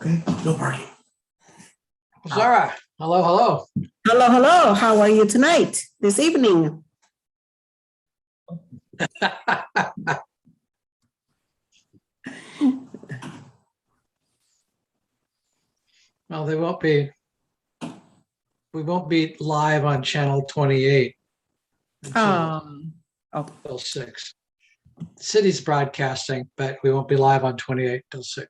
Okay, no parking. Zara, hello, hello. Hello, hello. How are you tonight, this evening? Well, we won't be live on channel 28 until 6. The city's broadcasting, but we won't be live on 28 till 6.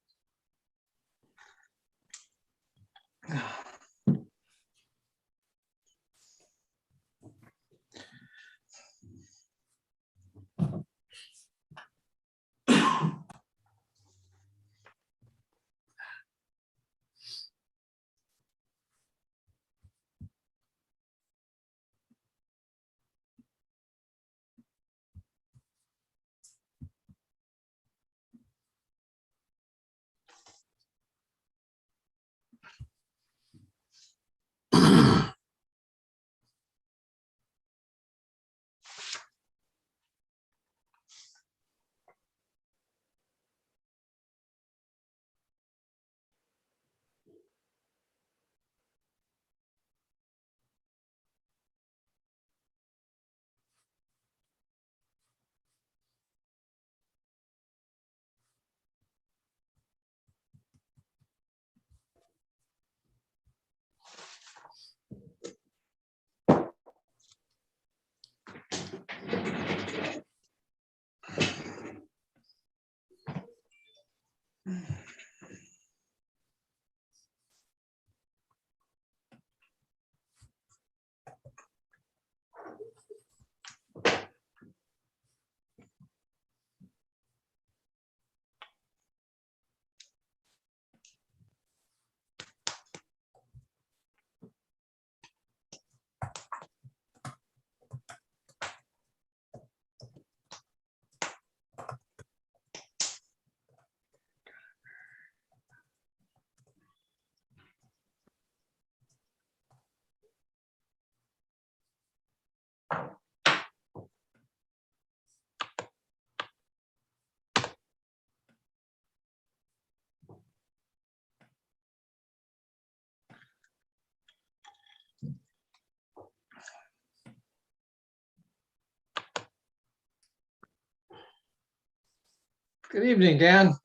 Good evening, Dan.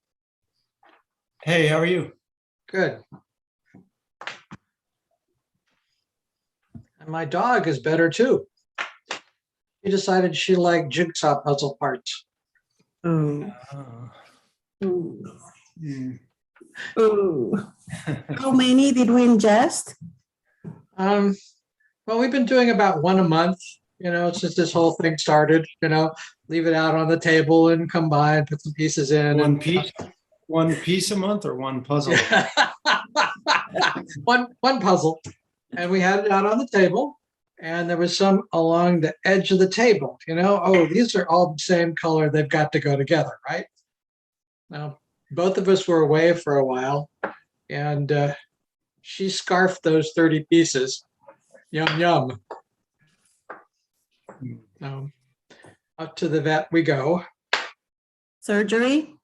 Hey, how are you? Good. And my dog is better too. She decided she liked jigsaw puzzle parts. Ooh, Uh, ooh, mm. ooh. How many did we ingest? Well, we've been doing about one a month, since this whole thing started, leave it out on the table and combine, put some pieces in. One piece a month or one puzzle? One puzzle. And we had it out on the table, and there was some along the edge of the table, oh, these are all the same color, they've got to go together, right? Now, both of us were away for a while, and she scarfed those 30 pieces. Yum, yum. Up to the vet we go. Surgery?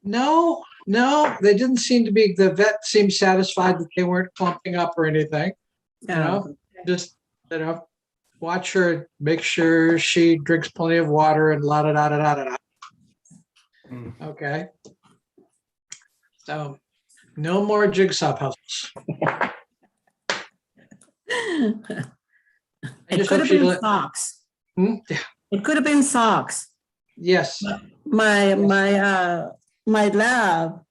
No, they didn't seem to be, the vet seemed satisfied that they weren't clumping up or anything. Just, watch her, make sure she drinks plenty of water and la da da da da da. Okay. So, no more jigsaw puzzles. It could have been socks. Yeah. It could have been socks. Yes. My lab,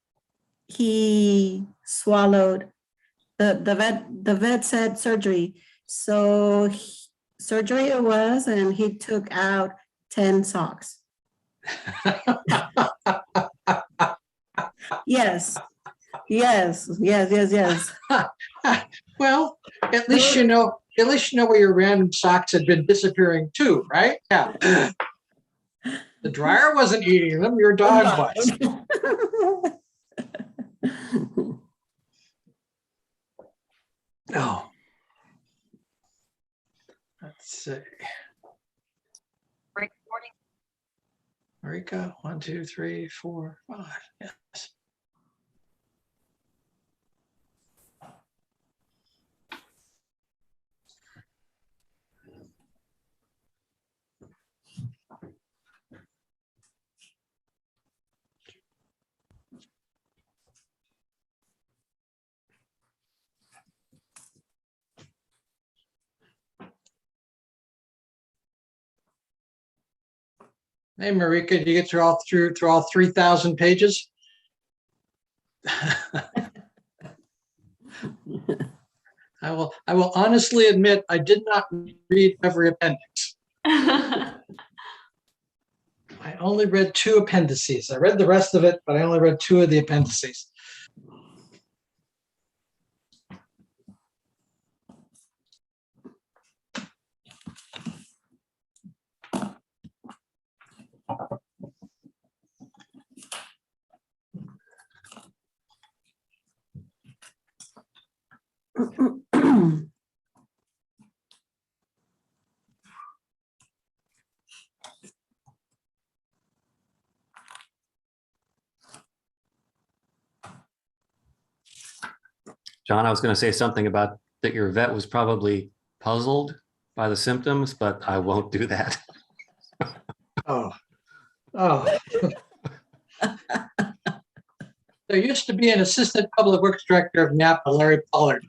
he swallowed the vet said surgery. So surgery it was, and he took out 10 socks. Yes. Well, at least you know where your random socks had been disappearing too, right? Yeah. The dryer wasn't eating them, your dog was. Oh. Let's see. Marika, 1, 2, 3, 4, 5. Yes. Hey, Marika, did you get through all 3,000 pages? I will honestly admit I did not read every appendix. I only read 2 appendices. I read the rest of it, but I only read 2 of the appendices. John, I was going to say something about that your vet was probably puzzled by the symptoms, but I won't do that. Oh. There used to be an assistant public works director of Napa, Larry Pollard,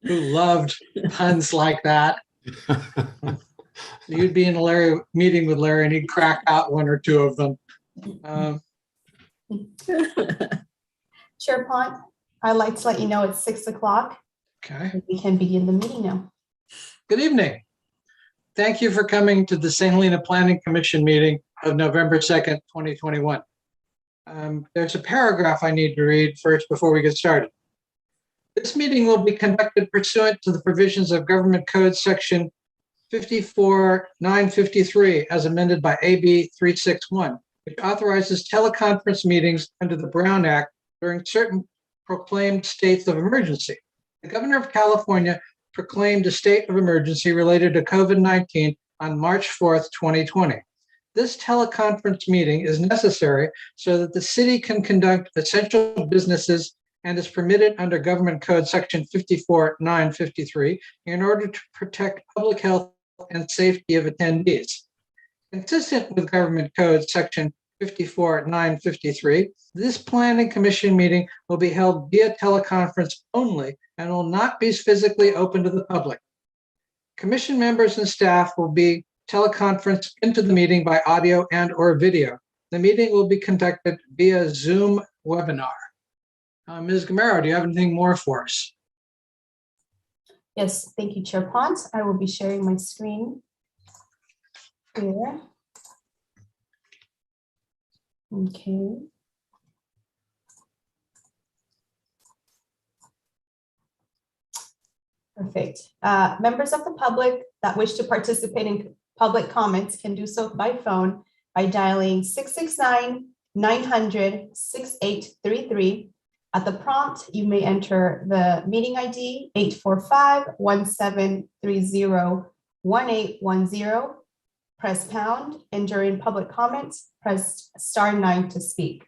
who loved puns like that. You'd be in a meeting with Larry and he'd crack out 1 or 2 of them. Chair Pont, I'd like to let you know it's 6 o'clock. Okay. We can begin the meeting now. Good evening. Thank you for coming to the St. Helena Planning Commission meeting of November 2nd, 2021. There's a paragraph I need to read first before we get started. This meeting will be conducted pursuant to the provisions of Government Code Section 54-953 as amended by AB 361, which authorizes teleconference meetings under the Brown Act during certain proclaimed states of emergency. The Governor of California proclaimed a state of emergency related to COVID-19 on March 4th, 2020. This teleconference meeting is necessary so that the city can conduct essential businesses and is permitted under Government Code Section 54-953 in order to protect public health and safety of attendees. Consistent with Government Code Section 54-953, this Planning Commission meeting will be held via teleconference only and will not be physically open to the public. Commission members and staff will be teleconferenced into the meeting by audio and/or video. The meeting will be conducted via Zoom webinar. Ms. Gamero, do you have anything more for us? Yes, thank you, Chair Pont. I will be sharing my screen here. Okay. Perfect. Members of the public that wish to participate in public comments can do so by phone by dialing 669-900-6833. At the prompt, you may enter the meeting ID 845-1730-1810, press pound, and during public comments, press *9 to speak.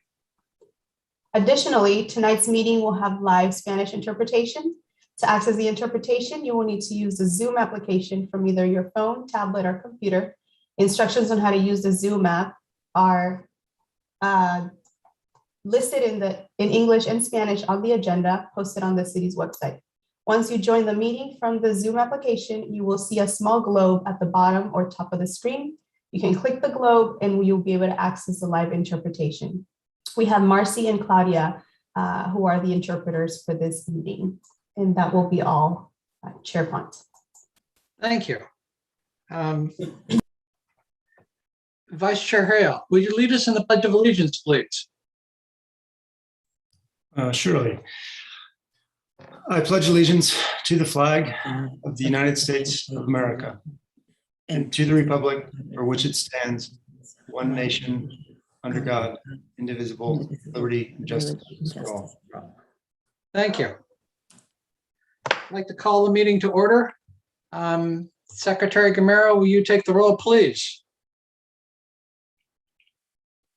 Additionally, tonight's meeting will have live Spanish interpretation. To access the interpretation, you will need to use the Zoom application from either your phone, tablet, or computer. Instructions on how to use the Zoom app are listed in English and Spanish on the agenda posted on the city's website. Once you join the meeting from the Zoom application, you will see a small globe at the bottom or top of the screen. You can click the globe and you'll be able to access the live interpretation. We have Marcy and Claudia, who are the interpreters for this meeting. And that will be all, Chair Pont. Thank you. Vice Chair Hale, will you lead us in the Pledge of Allegiance, please? Surely. I pledge allegiance to the flag of the United States of America and to the republic for which it stands, one nation, under God, indivisible, liberty and justice for all. Thank you. I'd like to call the meeting to order. Secretary Gamero, will you take the roll, please?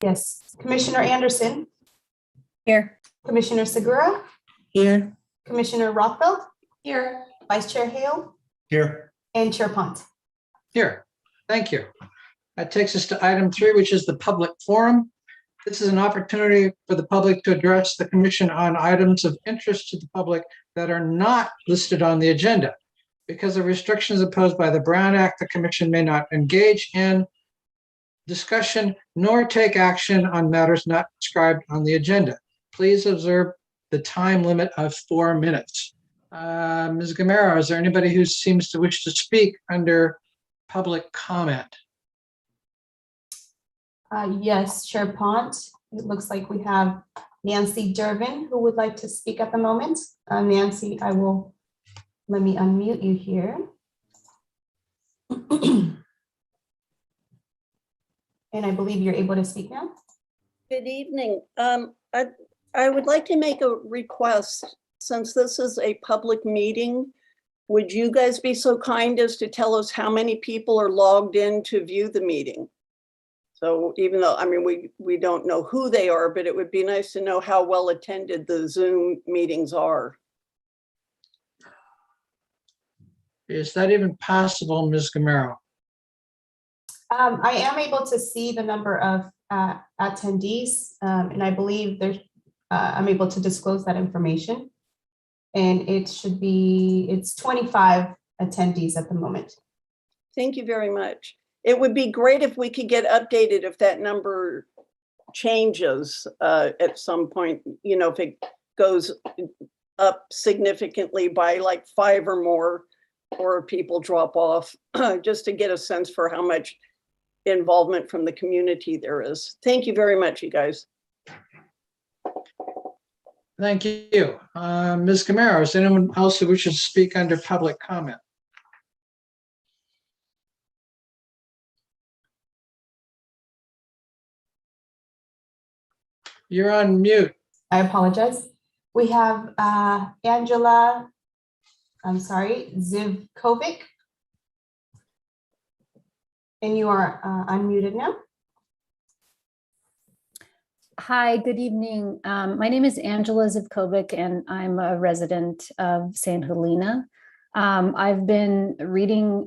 Yes, Commissioner Anderson, Here. Commissioner Segura, Here. Commissioner Rothfeld, here, Vice Chair Hale, Here. and Chair Pont. Here. Thank you. That takes us to item 3, which is the public forum. This is an opportunity for the public to address the commission on items of interest to the public that are not listed on the agenda. Because of restrictions imposed by the Brown Act, the commission may not engage in discussion nor take action on matters not described on the agenda. Please observe the time limit of 4 minutes. Ms. Gamero, is there anybody who seems to wish to speak under public comment? Yes, Chair Pont. It looks like we have Nancy Durbin who would like to speak at the moment. Nancy, let me unmute you here. And I believe you're able to speak now. Good evening. I would like to make a request. Since this is a public meeting, would you guys be so kind as to tell us how many people are logged in to view the meeting? So even though, I mean, we don't know who they are, but it would be nice to know how well attended the Zoom meetings are. Is that even possible, Ms. Gamero? I am able to see the number of attendees, and I believe I'm able to disclose that information. And it's 25 attendees at the moment. Thank you very much. It would be great if we could get updated if that number changes at some point, you know, if it goes up significantly by like 5 or more, or people drop off, just to get a sense for how much involvement from the community there is. Thank you very much, you guys. Thank you. Ms. Gamero, is there anyone else who wishes to speak under public comment? You're on mute. I apologize. We have Angela, I'm sorry, Zivkovic. And you are unmuted now. Hi, good evening. My name is Angela Zivkovic, and I'm a resident of San Helena. I've been reading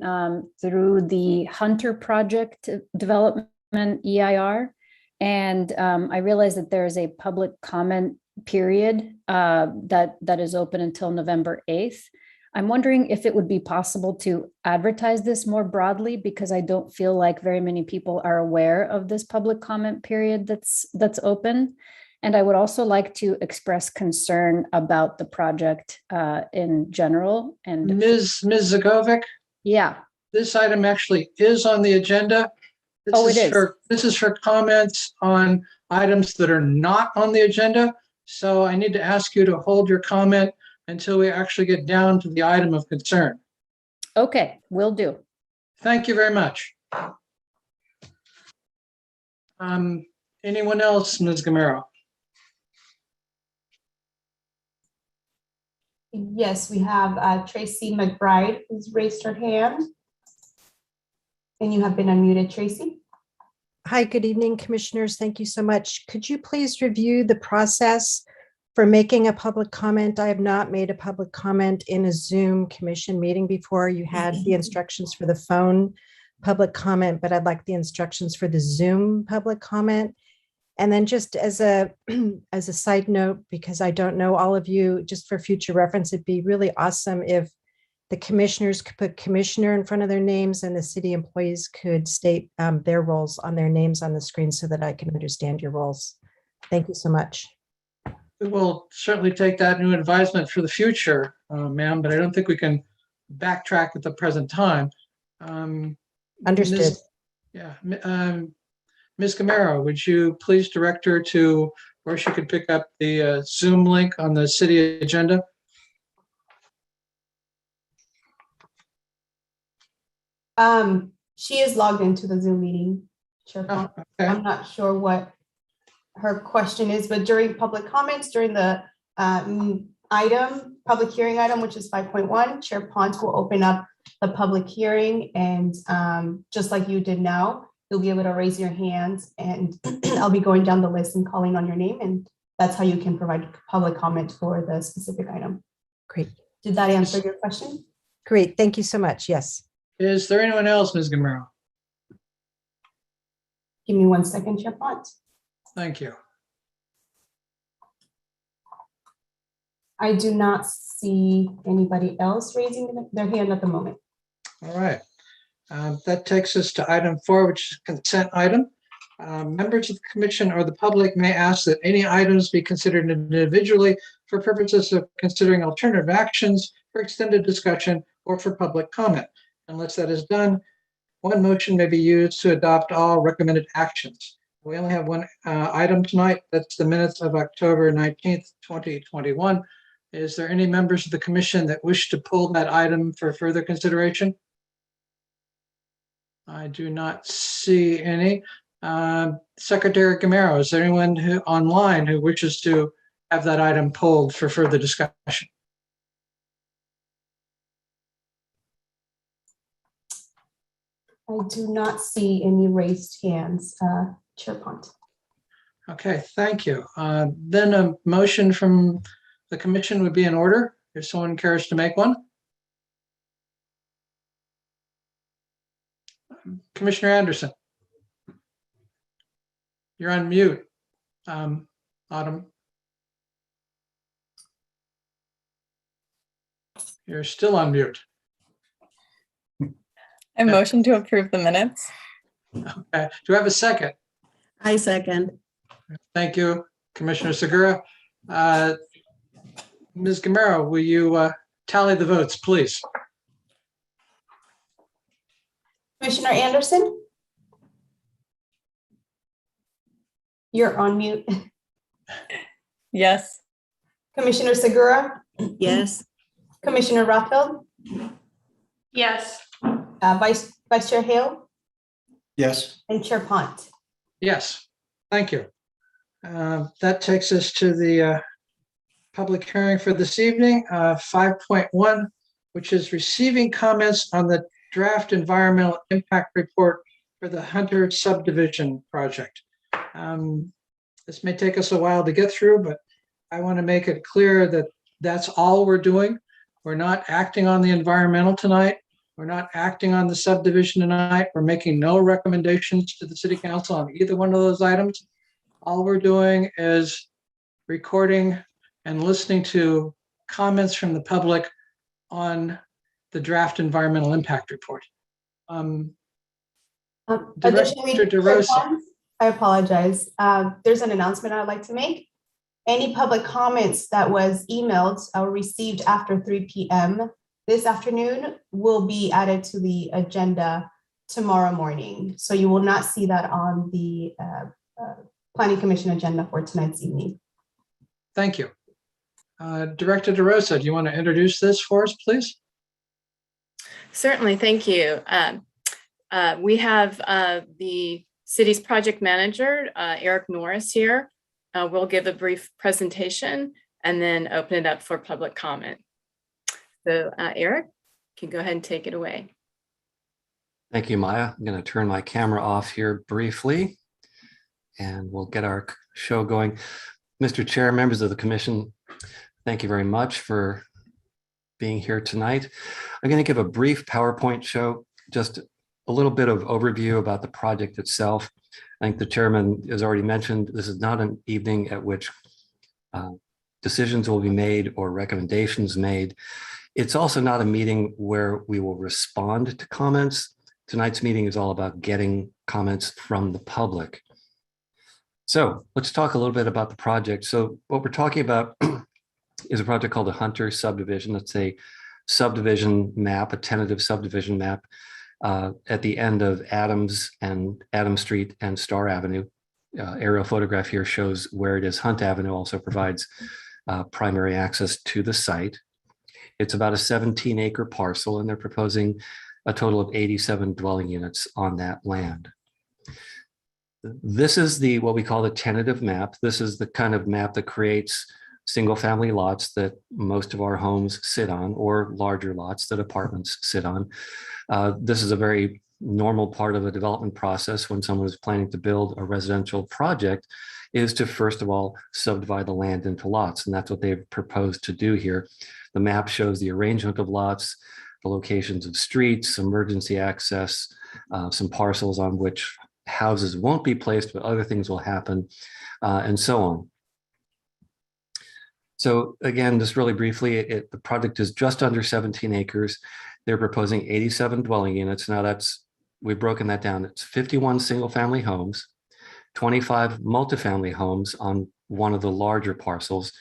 through the Hunter Project Development EIR, and I realized that there is a public comment period that is open until November 8th. I'm wondering if it would be possible to advertise this more broadly, because I don't feel like very many people are aware of this public comment period that's open. And I would also like to express concern about the project in general. And Ms. Zagovic, yeah, this item actually is on the agenda. Oh, it is. This is for comments on items that are not on the agenda. So I need to ask you to hold your comment until we actually get down to the item of concern. okay, will do. Thank you very much. Anyone else, Ms. Gamero? Yes, we have Tracy McBride who's raised her hand. And you have been unmuted, Tracy. Hi, good evening, commissioners. Thank you so much. Could you please review the process for making a public comment? I have not made a public comment in a Zoom commission meeting before. You had the instructions for the phone public comment, but I'd like the instructions for the Zoom public comment. And then just as a side note, because I don't know all of you, just for future reference, it'd be really awesome if the commissioners could put commissioner in front of their names and the city employees could state their roles on their names on the screen so that I can understand your roles. Thank you so much. We will certainly take that new advisement for the future, ma'am, but I don't think we can backtrack at the present time. Understood. Ms. Gamero, would you please direct her to where she could pick up the Zoom link on the city agenda? She is logged into the Zoom meeting. Sure. Oh, okay. I'm not sure what her question is, but during public comments, during the public hearing item, which is 5.1, Chair Pont will open up the public hearing, and just like you did now, you'll be able to raise your hands, and I'll be going down the list and calling on your name, and that's how you can provide public comment for the specific item. Great. Did that answer your question? Great. Thank you so much. Yes. Is there anyone else, Ms. Gamero? Give me 1 second, Chair Pont. Thank you. I do not see anybody else raising their hand at the moment. All right. That takes us to item 4, which is consent item. Members of the commission or the public may ask that any items be considered individually for purposes of considering alternative actions, for extended discussion, or for public comment. Unless that is done, one motion may be used to adopt all recommended actions. We only have one item tonight. That's the minutes of October 19th, 2021. Is there any members of the commission that wish to pull that item for further consideration? I do not see any. Secretary Gamero, is there anyone online who wishes to have that item pulled for further discussion? I do not see any raised hands, Chair Pont. Okay, thank you. Then a motion from the commission would be in order, if someone cares to make one. Commissioner Anderson. You're on mute. Autumn. You're still on mute. I motion to approve the minutes. Okay. Do I have a second? I second. Thank you, Commissioner Segura. Ms. Gamero, will you tally the votes, please? Commissioner Anderson? You're on mute. Yes. Commissioner Segura? Yes. Commissioner Rothfeld? Yes. Vice Chair Hale? Yes. And Chair Pont? Yes, thank you. That takes us to the public hearing for this evening, 5.1, which is receiving comments on the draft environmental impact report for the Hunter Subdivision project. This may take us a while to get through, but I want to make it clear that that's all we're doing. We're not acting on the environmental tonight. We're not acting on the subdivision tonight. We're making no recommendations to the city council on either one of those items. All we're doing is recording and listening to comments from the public on the draft environmental impact report. Additionally, Director Chair DeRosa. Pont, I apologize. There's an announcement I'd like to make. Any public comments that was emailed or received after 3 p.m. this afternoon will be added to the agenda tomorrow morning. So you will not see that on the Planning Commission agenda for tonight's evening. Thank you. Director DeRosa, do you want to introduce this for us, please? Certainly, thank you. We have the city's project manager, Eric Norris here. We'll give a brief presentation and then open it up for public comment. So Eric, you can go ahead and take it away. Thank you, Maya. I'm going to turn my camera off here briefly and we'll get our show going. Mr. Chair, members of the commission, thank you very much for being here tonight. I'm going to give a brief PowerPoint show, just a little bit of overview about the project itself. I think the chairman has already mentioned this is not an evening at which decisions will be made or recommendations made. It's also not a meeting where we will respond to comments. Tonight's meeting is all about getting comments from the public. So let's talk a little bit about the project. So what we're talking about is a project called the Hunter Subdivision. It's a subdivision map, a tentative subdivision map at the end of Adams Street and Star Avenue. Aerial photograph here shows where it is. Hunt Avenue also provides primary access to the site. It's about a 17-acre parcel, and they're proposing a total of 87 dwelling units on that land. This is what we call the tentative map. This is the kind of map that creates single-family lots that most of our homes sit on, or larger lots that apartments sit on. This is a very normal part of a development process when someone is planning to build a residential project, is to first of all subdivide the land into lots, and that's what they've proposed to do here. The map shows the arrangement of lots, the locations of streets, emergency access, some parcels on which houses won't be placed, but other things will happen, and so on. So again, just really briefly, the project is just under 17 acres. They're proposing 87 dwelling units. Now we've broken that down. It's 51 single-family homes, 25 multifamily homes on one of the larger parcels,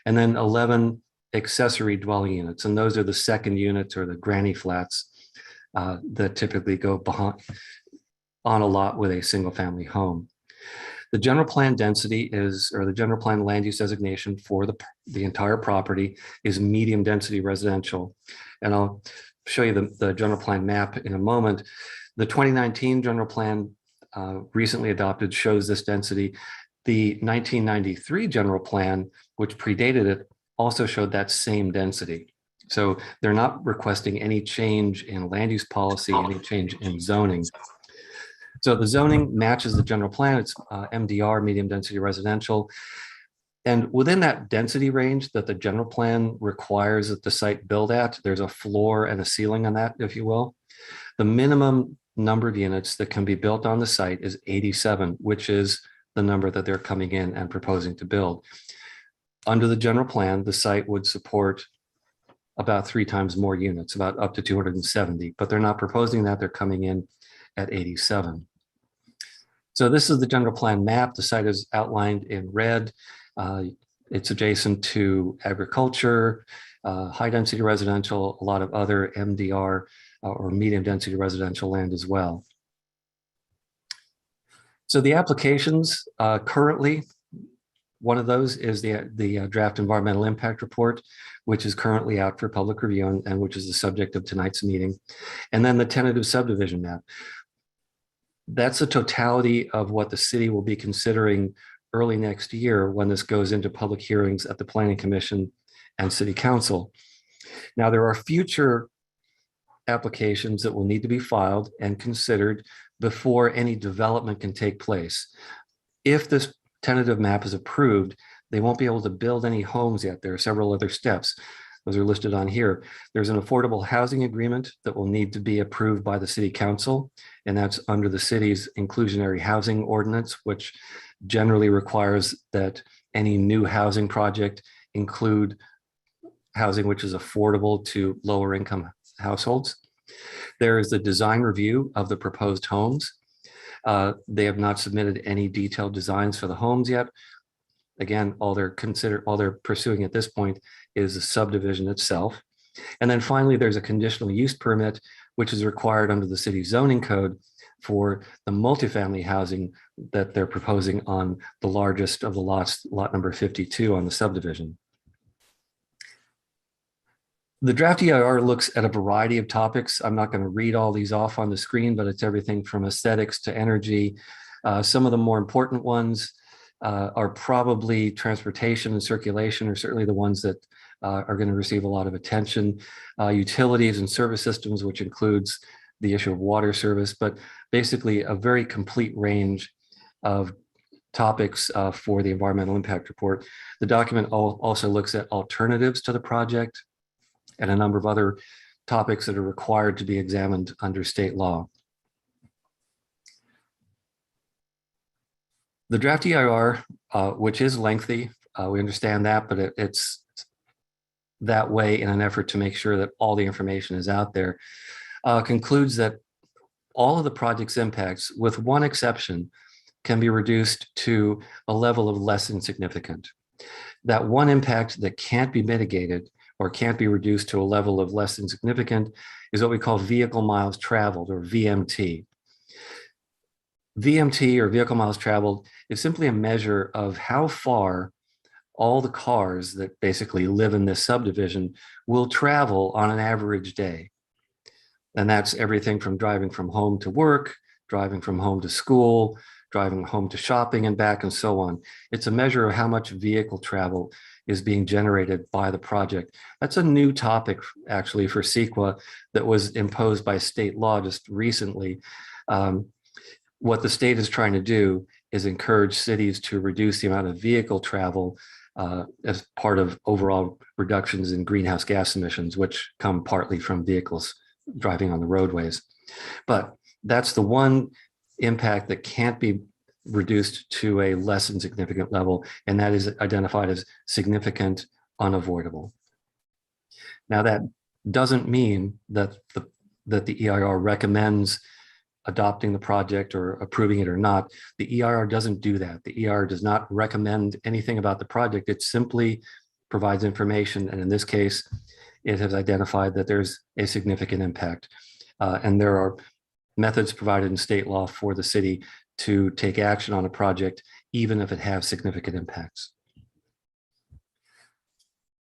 and then 11 accessory dwelling units. And those are the second units or the granny flats that typically go behind on a lot with a single-family home. The general plan density or the general plan land use designation for the entire property is medium density residential. And I'll show you the general plan map in a moment. The 2019 general plan recently adopted shows this density. The 1993 general plan, which predated it, also showed that same density. So they're not requesting any change in land use policy, any change in zoning. So the zoning matches the general plan. It's MDR, medium density residential. And within that density range that the general plan requires that the site build at, there's a floor and a ceiling on that, if you will. The minimum number of units that can be built on the site is 87, which is the number that they're coming in and proposing to build. Under the general plan, the site would support about 3 times more units, about up to 270, but they're not proposing that. They're coming in at 87. So this is the general plan map. The site is outlined in red. It's adjacent to agriculture, high density residential, a lot of other MDR or medium density residential land as well. So the applications currently, one of those is the draft environmental impact report, which is currently out for public review and which is the subject of tonight's meeting. And then the tentative subdivision map. That's the totality of what the city will be considering early next year when this goes into public hearings at the Planning Commission and City Council. Now, there are future applications that will need to be filed and considered before any development can take place. If this tentative map is approved, they won't be able to build any homes yet. There are several other steps. Those are listed on here. There's an affordable housing agreement that will need to be approved by the City Council, and that's under the city's inclusionary housing ordinance, which generally requires that any new housing project include housing which is affordable to lower income households. There is the design review of the proposed homes. They have not submitted any detailed designs for the homes yet. Again, all they're pursuing at this point is the subdivision itself. And then finally, there's a conditional use permit, which is required under the city zoning code for the multifamily housing that they're proposing on the largest of the lots, lot number 52 on the subdivision. The draft EIR looks at a variety of topics. I'm not going to read all these off on the screen, but it's everything from aesthetics to energy. Some of the more important ones are probably transportation and circulation, or certainly the ones that are going to receive a lot of attention. Utilities and service systems, which includes the issue of water service, but basically a very complete range of topics for the environmental impact report. The document also looks at alternatives to the project and a number of other topics that are required to be examined under state law. The draft EIR, which is lengthy, we understand that, but it's that way in an effort to make sure that all the information is out there, concludes that all of the project's impacts, with one exception, can be reduced to a level of less than significant. That one impact that can't be mitigated or can't be reduced to a level of less than significant is what we call vehicle miles traveled, or VMT. VMT, or vehicle miles traveled, is simply a measure of how far all the cars that basically live in this subdivision will travel on an average day. And that's everything from driving from home to work, driving from home to school, driving home to shopping and back, and so on. It's a measure of how much vehicle travel is being generated by the project. That's a new topic, actually, for CEQA that was imposed by state law just recently. What the state is trying to do is encourage cities to reduce the amount of vehicle travel as part of overall reductions in greenhouse gas emissions, which come partly from vehicles driving on the roadways. But that's the one impact that can't be reduced to a less than significant level, and that is identified as significant unavoidable. Now, that doesn't mean that the EIR recommends adopting the project or approving it or not. The EIR doesn't do that. The EIR does not recommend anything about the project. It simply provides information. And in this case, it has identified that there's a significant impact. And there are methods provided in state law for the city to take action on a project, even if it has significant impacts.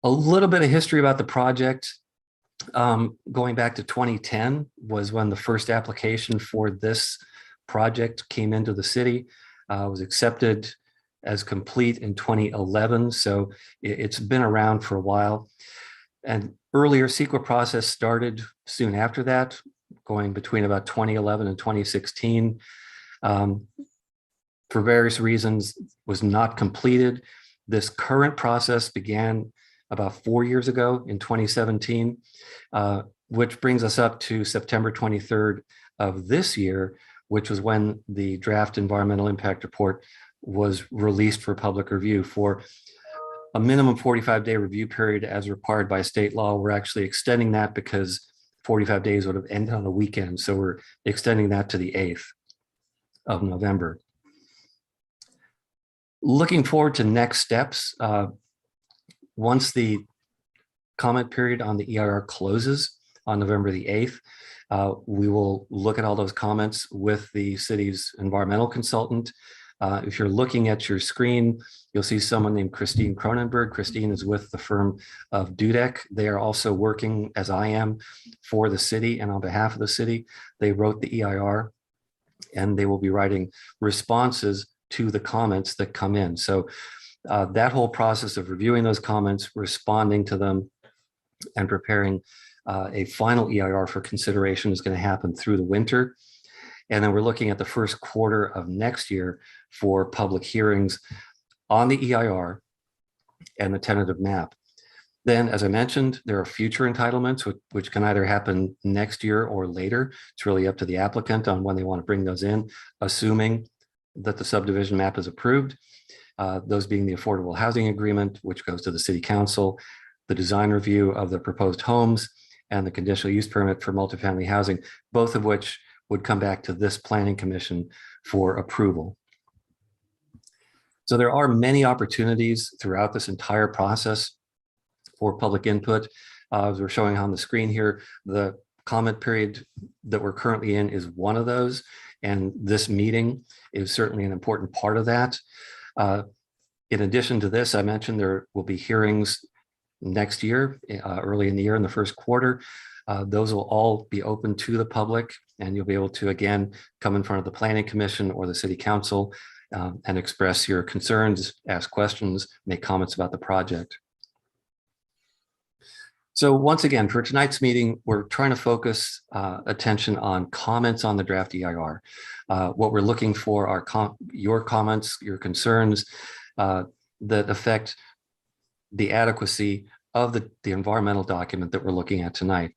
A little bit of history about the project. Going back to 2010 was when the first application for this project came into the city. Was accepted as complete in 2011, so it's been around for a while. And earlier CEQA process started soon after that, going between about 2011 and 2016. For various reasons, was not completed. This current process began about 4 years ago in 2017, which brings us up to September 23rd of this year, which was when the draft environmental impact report was released for public review. For a minimum 45-day review period as required by state law, we're actually extending that because 45 days would have ended on a weekend. So we're extending that to the 8th of November. Looking forward to next steps. Once the comment period on the EIR closes on November the 8th, we will look at all those comments with the city's environmental consultant. If you're looking at your screen, you'll see someone named Christine Cronenberg. Christine is with the firm of Dudek. They are also working, as I am, for the city and on behalf of the city. They wrote the EIR, and they will be writing responses to the comments that come in. So that whole process of reviewing those comments, responding to them, and preparing a final EIR for consideration is going to happen through the winter. And then we're looking at the first quarter of next year for public hearings on the EIR and the tentative map. Then, as I mentioned, there are future entitlements, which can either happen next year or later. It's really up to the applicant on when they want to bring those in, assuming that the subdivision map is approved. Those being the affordable housing agreement, which goes to the city council, the design review of the proposed homes, and the conditional use permit for multifamily housing, both of which would come back to this planning commission for approval. So there are many opportunities throughout this entire process for public input. As we're showing on the screen here, the comment period that we're currently in is one of those, and this meeting is certainly an important part of that. In addition to this, I mentioned there will be hearings next year, early in the year, in the first quarter. Those will all be open to the public, and you'll be able to, again, come in front of the Planning Commission or the City Council and express your concerns, ask questions, make comments about the project. So once again, for tonight's meeting, we're trying to focus attention on comments on the draft EIR. What we're looking for are your comments, your concerns that affect the adequacy of the environmental document that we're looking at tonight.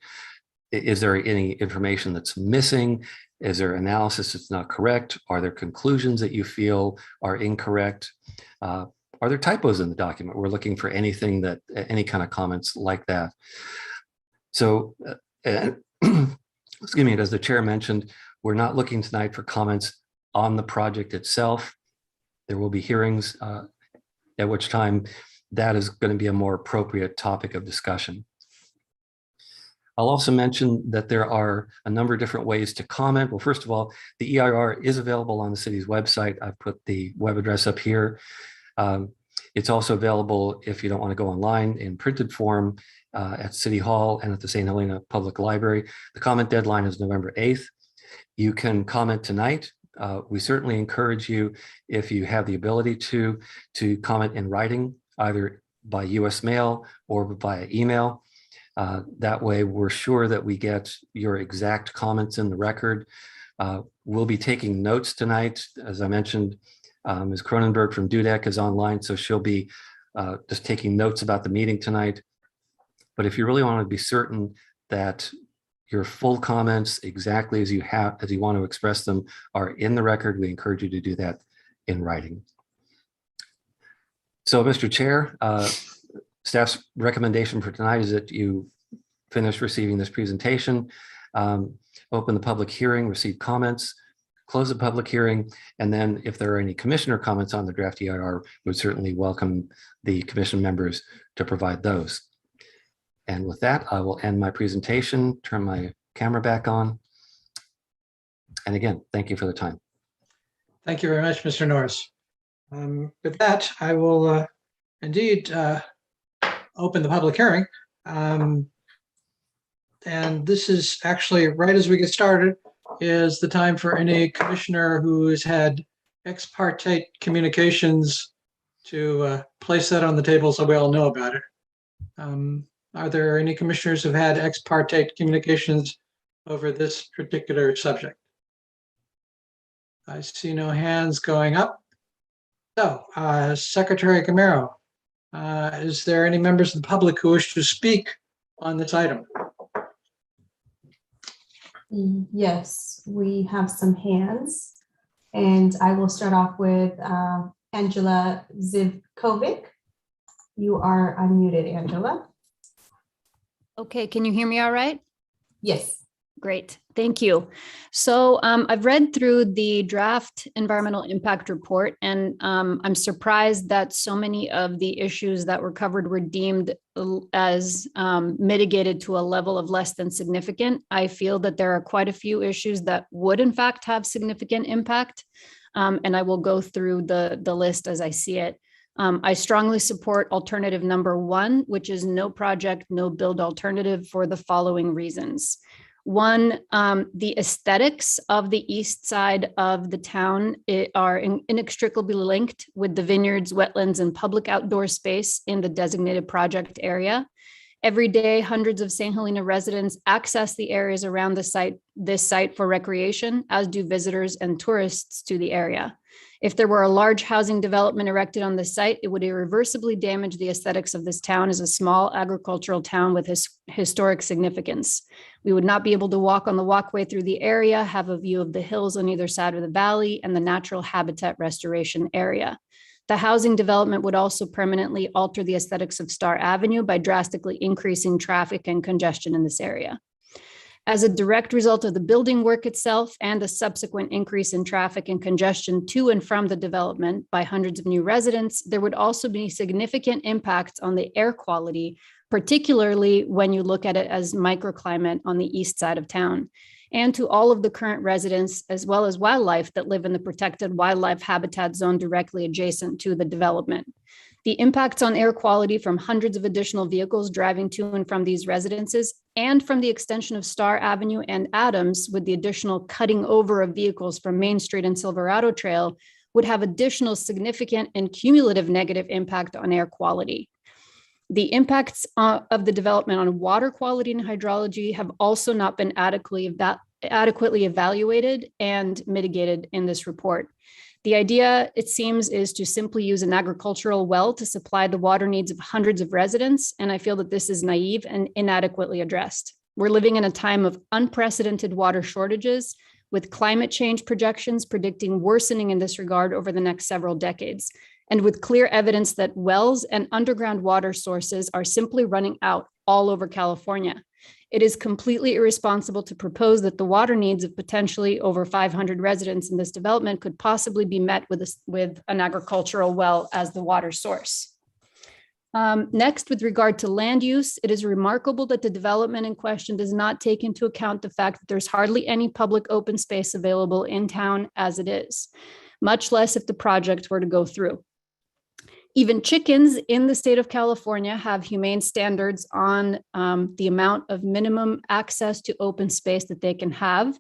Is there any information that's missing? Is there analysis that's not correct? Are there conclusions that you feel are incorrect? Are there typos in the document? We're looking for anything that, any kind of comments like that. So, excuse me, as the chair mentioned, we're not looking tonight for comments on the project itself. There will be hearings at which time that is going to be a more appropriate topic of discussion. I'll also mention that there are a number of different ways to comment. Well, first of all, the EIR is available on the city's website. I've put the web address up here. It's also available if you don't want to go online in printed form at City Hall and at the St. Helena Public Library. The comment deadline is November 8th. You can comment tonight. We certainly encourage you, if you have the ability to comment in writing, either by US mail or via email. That way we're sure that we get your exact comments in the record. We'll be taking notes tonight. As I mentioned, Ms. Cronenberg from Dudek is online, so she'll be just taking notes about the meeting tonight. But if you really want to be certain that your full comments, exactly as you want to express them, are in the record, we encourage you to do that in writing. So, Mr. Chair, Staff's recommendation for tonight is that you finish receiving this presentation, open the public hearing, receive comments, close the public hearing, and then if there are any commissioner comments on the draft EIR, would certainly welcome the commission members to provide those. And with that, I will end my presentation, turn my camera back on. And again, thank you for the time. Thank you very much, Mr. Norris. With that, I will indeed open the public hearing. And this is actually right as we get started is the time for any commissioner who has had ex parte communications to place that on the table so we all know about it. Are there any commissioners who've had ex parte communications over this particular subject? I see no hands going up. So, Secretary Camero, is there any members of the public who wish to speak on this item? Yes, we have some hands, and I will start off with Angela Zivkovic. You are unmuted, Angela. Okay, can you hear me all right? Yes. Great, thank you. So I've read through the draft environmental impact report, and I'm surprised that so many of the issues that were covered were deemed as mitigated to a level of less than significant. I feel that there are quite a few issues that would in fact have significant impact, and I will go through the list as I see it. I strongly support alternative number 1, which is no project, no build alternative for the following reasons. One, the aesthetics of the east side of the town are inextricably linked with the vineyards, wetlands, and public outdoor space in the designated project area. Every day, hundreds of St. Helena residents access the areas around this site for recreation, as do visitors and tourists to the area. If there were a large housing development erected on the site, it would irreversibly damage the aesthetics of this town as a small agricultural town with historic significance. We would not be able to walk on the walkway through the area, have a view of the hills on either side of the valley, and the natural habitat restoration area. The housing development would also permanently alter the aesthetics of Star Avenue by drastically increasing traffic and congestion in this area. As a direct result of the building work itself and the subsequent increase in traffic and congestion to and from the development by hundreds of new residents, there would also be significant impacts on the air quality, particularly when you look at it as microclimate on the east side of town, and to all of the current residents, as well as wildlife that live in the protected wildlife habitat zone directly adjacent to the development. The impacts on air quality from hundreds of additional vehicles driving to and from these residences, and from the extension of Star Avenue and Adams with the additional cutting over of vehicles from Main Street and Silverado Trail, would have additional significant and cumulative negative impact on air quality. The impacts of the development on water quality and hydrology have also not been adequately evaluated and mitigated in this report. The idea, it seems, is to simply use an agricultural well to supply the water needs of hundreds of residents, and I feel that this is naive and inadequately addressed. We're living in a time of unprecedented water shortages, with climate change projections predicting worsening in this regard over the next several decades, and with clear evidence that wells and underground water sources are simply running out all over California. It is completely irresponsible to propose that the water needs of potentially over 500 residents in this development could possibly be met with an agricultural well as the water source. Next, with regard to land use, it is remarkable that the development in question does not take into account the fact that there's hardly any public open space available in town as it is, much less if the project were to go through. Even chickens in the state of California have humane standards on the amount of minimum access to open space that they can have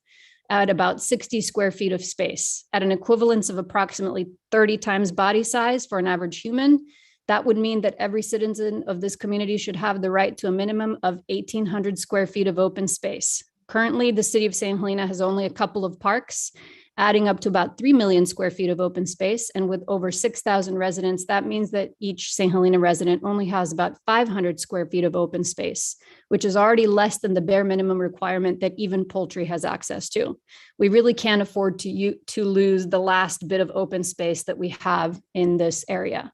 at about 60 square feet of space. At an equivalence of approximately 30 times body size for an average human, that would mean that every citizen of this community should have the right to a minimum of 1,800 square feet of open space. Currently, the city of St. Helena has only a couple of parks, adding up to about 3 million square feet of open space. And with over 6,000 residents, that means that each St. Helena resident only has about 500 square feet of open space, which is already less than the bare minimum requirement that even poultry has access to. We really can't afford to lose the last bit of open space that we have in this area.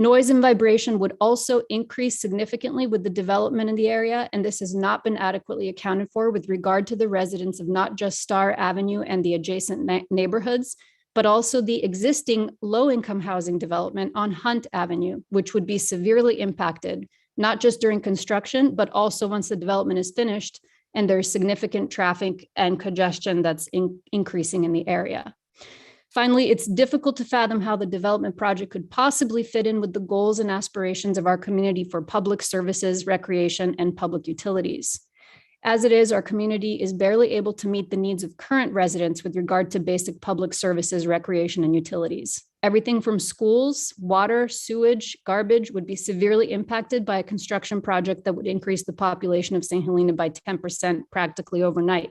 Noise and vibration would also increase significantly with the development in the area, and this has not been adequately accounted for with regard to the residents of not just Star Avenue and the adjacent neighborhoods, but also the existing low-income housing development on Hunt Avenue, which would be severely impacted, not just during construction, but also once the development is finished and there's significant traffic and congestion that's increasing in the area. Finally, it's difficult to fathom how the development project could possibly fit in with the goals and aspirations of our community for public services, recreation, and public utilities. As it is, our community is barely able to meet the needs of current residents with regard to basic public services, recreation, and utilities. Everything from schools, water, sewage, garbage would be severely impacted by a construction project that would increase the population of St. Helena by 10% practically overnight.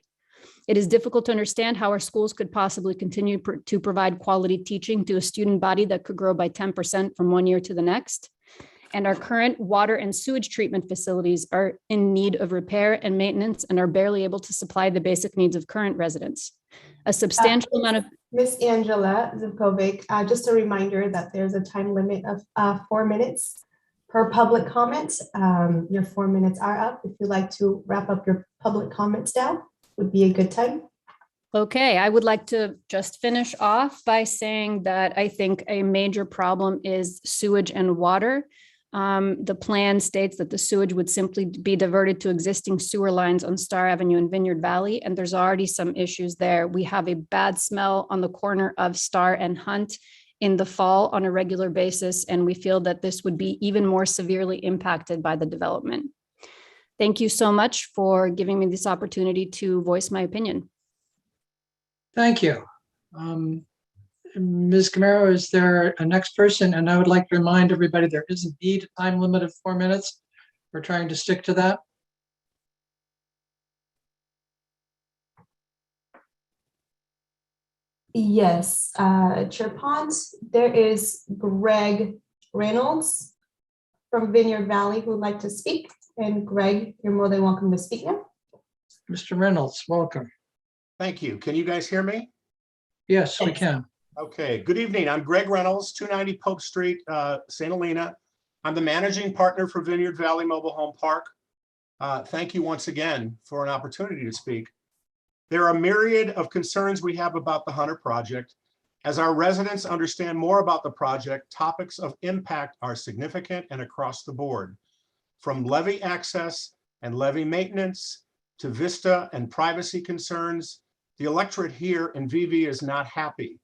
It is difficult to understand how our schools could possibly continue to provide quality teaching to a student body that could grow by 10% from one year to the next. And our current water and sewage treatment facilities are in need of repair and maintenance and are barely able to supply the basic needs of current residents. A substantial amount of— Ms. Angela Zivkovic, just a reminder that there's a time limit of 4 minutes per public comment. Your 4 minutes are up. If you'd like to wrap up your public comments now, would be a good time. Okay, I would like to just finish off by saying that I think a major problem is sewage and water. The plan states that the sewage would simply be diverted to existing sewer lines on Star Avenue and Vineyard Valley, and there's already some issues there. We have a bad smell on the corner of Star and Hunt in the fall on a regular basis, and we feel that this would be even more severely impacted by the development. Thank you so much for giving me this opportunity to voice my opinion. Thank you. Ms. Camaro, is there a next person? And I would like to remind everybody there is indeed a time limit of 4 minutes. We're trying to stick to that. Yes, Chair Pons, there is Greg Reynolds from Vineyard Valley who would like to speak. And Greg, you're more than welcome to speak now. Mr. Reynolds, welcome. Thank you. Can you guys hear me? Yes, we can. Okay, good evening. I'm Greg Reynolds, 290 Pope Street, St. Helena. I'm the managing partner for Vineyard Valley Mobile Home Park. Thank you once again for an opportunity to speak. There are a myriad of concerns we have about the Hunter project. As our residents understand more about the project, topics of impact are significant and across the board. From levee access and levee maintenance to vista and privacy concerns, the electorate here in VV is not happy.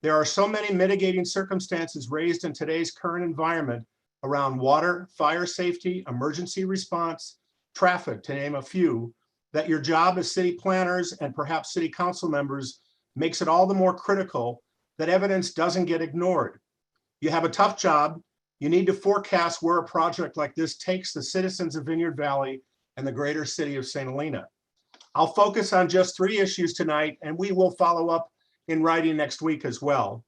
There are so many mitigating circumstances raised in today's current environment around water, fire safety, emergency response, traffic, to name a few, that your job as city planners and perhaps city council members makes it all the more critical that evidence doesn't get ignored. You have a tough job. You need to forecast where a project like this takes the citizens of Vineyard Valley and the greater city of St. Helena. I'll focus on just 3 issues tonight, and we will follow up in writing next week as well.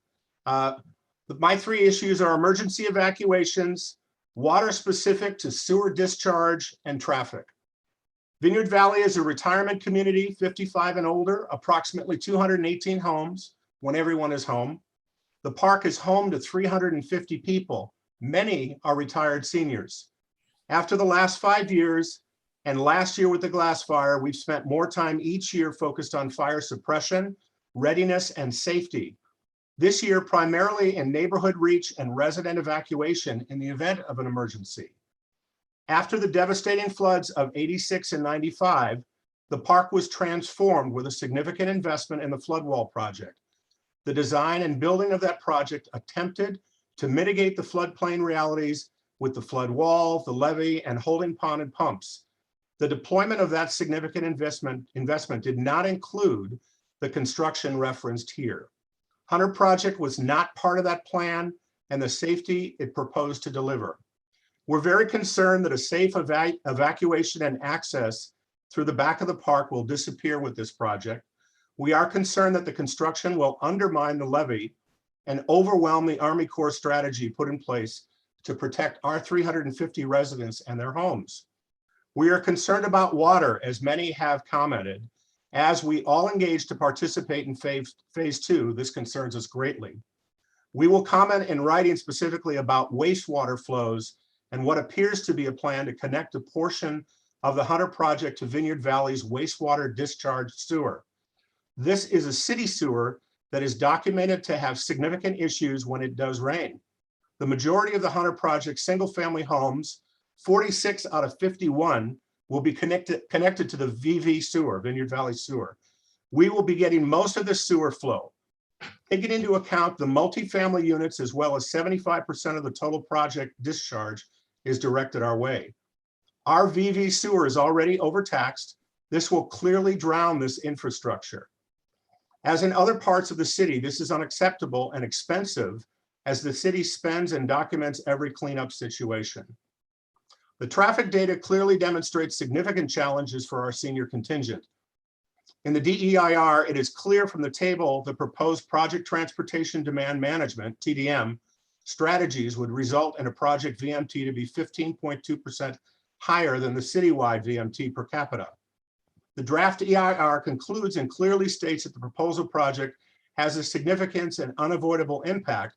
My 3 issues are emergency evacuations, water specific to sewer discharge, and traffic. Vineyard Valley is a retirement community, 55 and older, approximately 218 homes when everyone is home. The park is home to 350 people. Many are retired seniors. After the last 5 years and last year with the glass fire, we've spent more time each year focused on fire suppression, readiness, and safety. This year, primarily in neighborhood reach and resident evacuation in the event of an emergency. After the devastating floods of '86 and '95, the park was transformed with a significant investment in the flood wall project. The design and building of that project attempted to mitigate the floodplain realities with the flood wall, the levee, and holding pond and pumps. The deployment of that significant investment did not include the construction referenced here. Hunter project was not part of that plan and the safety it proposed to deliver. We're very concerned that a safe evacuation and access through the back of the park will disappear with this project. We are concerned that the construction will undermine the levee and overwhelm the Army Corps strategy put in place to protect our 350 residents and their homes. We are concerned about water, as many have commented. As we all engage to participate in phase 2, this concerns us greatly. We will comment in writing specifically about wastewater flows and what appears to be a plan to connect a portion of the Hunter project to Vineyard Valley's wastewater discharge sewer. This is a city sewer that is documented to have significant issues when it does rain. The majority of the Hunter project single-family homes, 46 out of 51, will be connected to the VV sewer, Vineyard Valley sewer. We will be getting most of the sewer flow. Taking into account the multifamily units as well as 75% of the total project discharge is directed our way. Our VV sewer is already overtaxed. This will clearly drown this infrastructure. As in other parts of the city, this is unacceptable and expensive as the city spends and documents every cleanup situation. The traffic data clearly demonstrates significant challenges for our senior contingent. In the DEIR, it is clear from the table the proposed project transportation demand management, TDM, strategies would result in a project VMT to be 15.2% higher than the citywide VMT per capita. The draft EIR concludes and clearly states that the proposal project has a significance and unavoidable impact.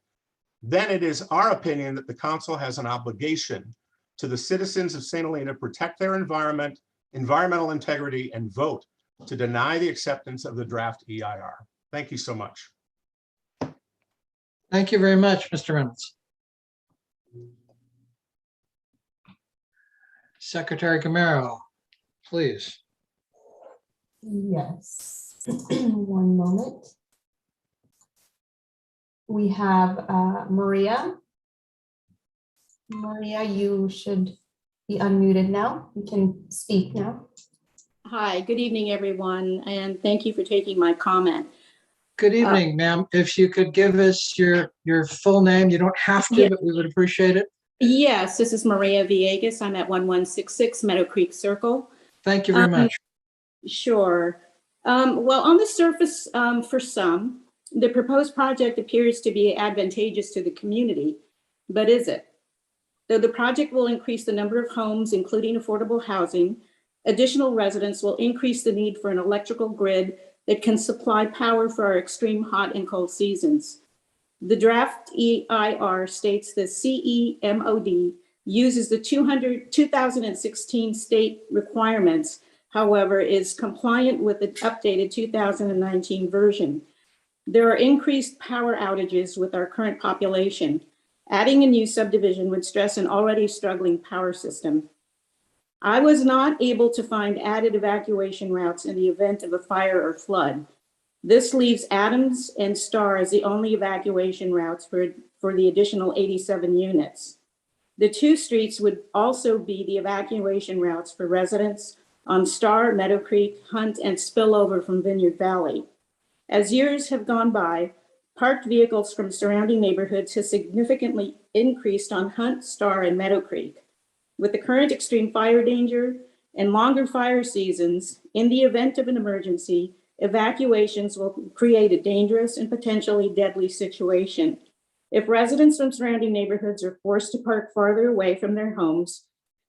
Then it is our opinion that the council has an obligation to the citizens of St. Helena to protect their environment, environmental integrity, and vote to deny the acceptance of the draft EIR. Thank you so much. Thank you very much, Mr. Reynolds. Secretary Camaro, please. Yes. One moment. We have Maria. Maria, you should be unmuted now. You can speak now. Hi, good evening, everyone, and thank you for taking my comment. Good evening, ma'am. If you could give us your full name, you don't have to, Yeah. but we would appreciate it. Yes, this is Maria Villegas. I'm at 1166 Meadow Creek Circle. Thank you very much. Sure. Well, on the surface, for some, the proposed project appears to be advantageous to the community, but is it? Though the project will increase the number of homes, including affordable housing, additional residents will increase the need for an electrical grid that can supply power for our extreme hot and cold seasons. The draft EIR states the CEMOD uses the 2016 state requirements, however, is compliant with the updated 2019 version. There are increased power outages with our current population. Adding a new subdivision would stress an already struggling power system. I was not able to find added evacuation routes in the event of a fire or flood. This leaves Adams and Star as the only evacuation routes for the additional 87 units. The two streets would also be the evacuation routes for residents on Star, Meadow Creek, Hunt, and spillover from Vineyard Valley. As years have gone by, parked vehicles from surrounding neighborhoods has significantly increased on Hunt, Star, and Meadow Creek. With the current extreme fire danger and longer fire seasons, in the event of an emergency, evacuations will create a dangerous and potentially deadly situation. If residents from surrounding neighborhoods are forced to park farther away from their homes,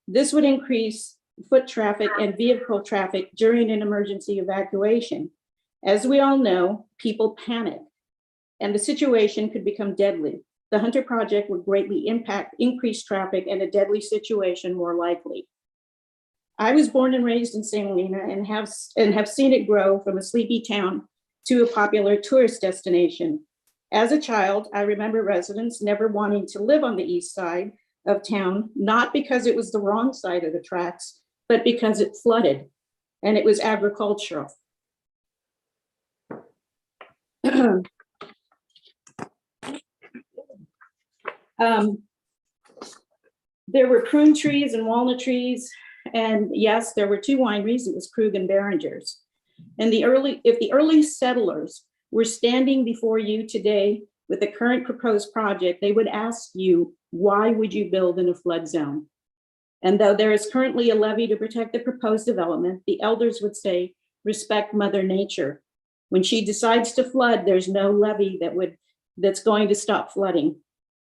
this would increase foot traffic and vehicle traffic during an emergency evacuation. As we all know, people panic, and the situation could become deadly. The Hunter project would greatly impact increased traffic and a deadly situation more likely. I was born and raised in St. Helena and have seen it grow from a sleepy town to a popular tourist destination. As a child, I remember residents never wanting to live on the east side of town, not because it was the wrong side of the tracks, but because it flooded and it was agricultural. There were prune trees and walnut trees, and yes, there were two wineries. It was Krug and Behringer's. And if the early settlers were standing before you today with the current proposed project, they would ask you, why would you build in a flood zone? And though there is currently a levee to protect the proposed development, the elders would say, respect Mother Nature. When she decides to flood, there's no levee that's going to stop flooding.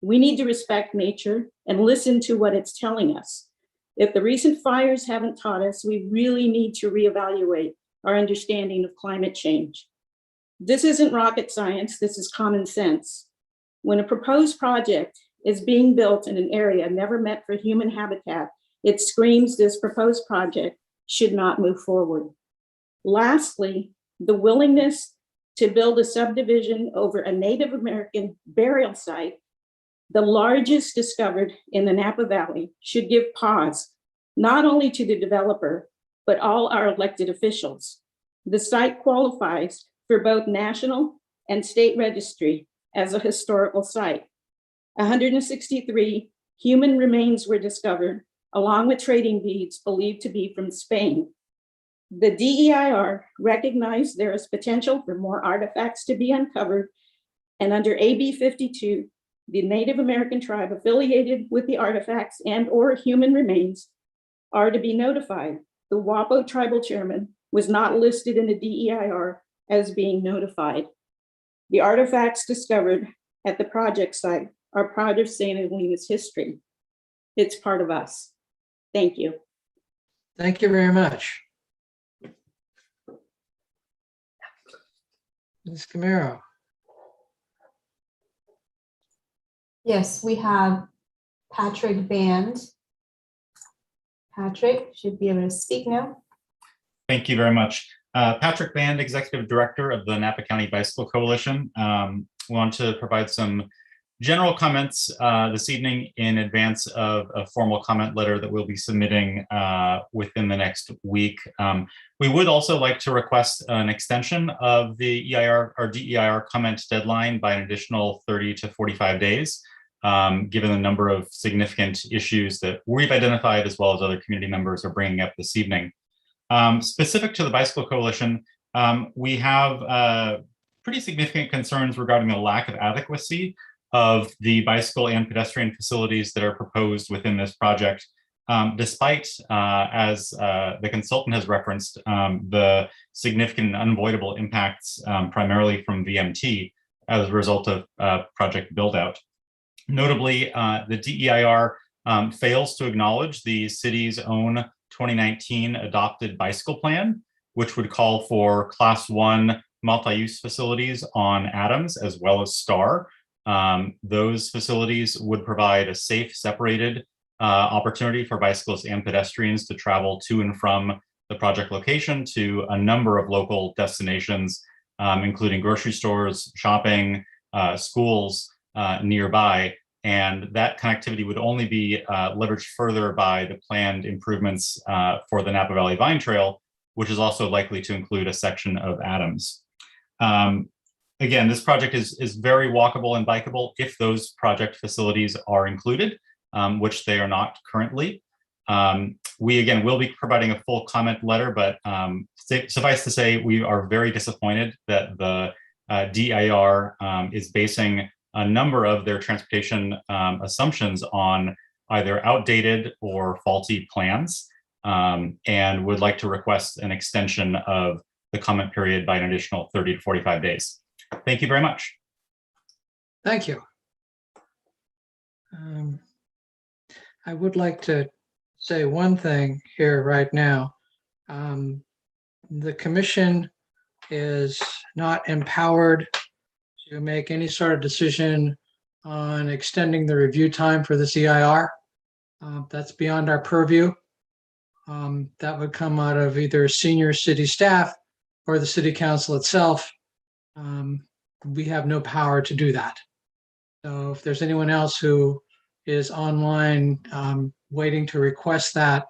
We need to respect nature and listen to what it's telling us. If the recent fires haven't taught us, we really need to reevaluate our understanding of climate change. This isn't rocket science, this is common sense. When a proposed project is being built in an area never meant for human habitat, it screams this proposed project should not move forward. Lastly, the willingness to build a subdivision over a Native American burial site, the largest discovered in the Napa Valley, should give pause, not only to the developer, but all our elected officials. The site qualifies for both national and state registry as a historical site. 163 human remains were discovered, along with trading beads believed to be from Spain. The DEIR recognized there is potential for more artifacts to be uncovered, and under AB 52, the Native American tribe affiliated with the artifacts and/or human remains are to be notified. The WAPO tribal chairman was not listed in the DEIR as being notified. The artifacts discovered at the project site are part of St. Helena's history. It's part of us. Thank you. Thank you very much. Ms. Camaro. Yes, we have Patrick Band. Patrick should be able to speak now. Thank you very much. Patrick Band, Executive Director of the Napa County Bicycle Coalition. Want to provide some general comments this evening in advance of a formal comment letter that we'll be submitting within the next week. We would also like to request an extension of the EIR or DEIR comment deadline by an additional 30 to 45 days, given the number of significant issues that we've identified as well as other community members are bringing up this evening. Specific to the Bicycle Coalition, we have pretty significant concerns regarding the lack of adequacy of the bicycle and pedestrian facilities that are proposed within this project, despite, as the consultant has referenced, the significant and unavoidable impacts primarily from VMT as a result of project build-out. Notably, the DEIR fails to acknowledge the city's own 2019 adopted bicycle plan, which would call for Class 1 multi-use facilities on Adams as well as Star. Those facilities would provide a safe, separated opportunity for bicyclists and pedestrians to travel to and from the project location to a number of local destinations, including grocery stores, shopping, schools nearby. And that connectivity would only be leveraged further by the planned improvements for the Napa Valley Vine Trail, which is also likely to include a section of Adams. Again, this project is very walkable and bikeable if those project facilities are included, which they are not currently. We, again, will be providing a full comment letter, but suffice to say, we are very disappointed that the DIR is basing a number of their transportation assumptions on either outdated or faulty plans, and would like to request an extension of the comment period by an additional 30 to 45 days. Thank you very much. Thank you. I would like to say one thing here right now. The commission is not empowered to make any sort of decision on extending the review time for this EIR. That's beyond our purview. That would come out of either senior city staff or the city council itself. We have no power to do that. So if there's anyone else who is online waiting to request that,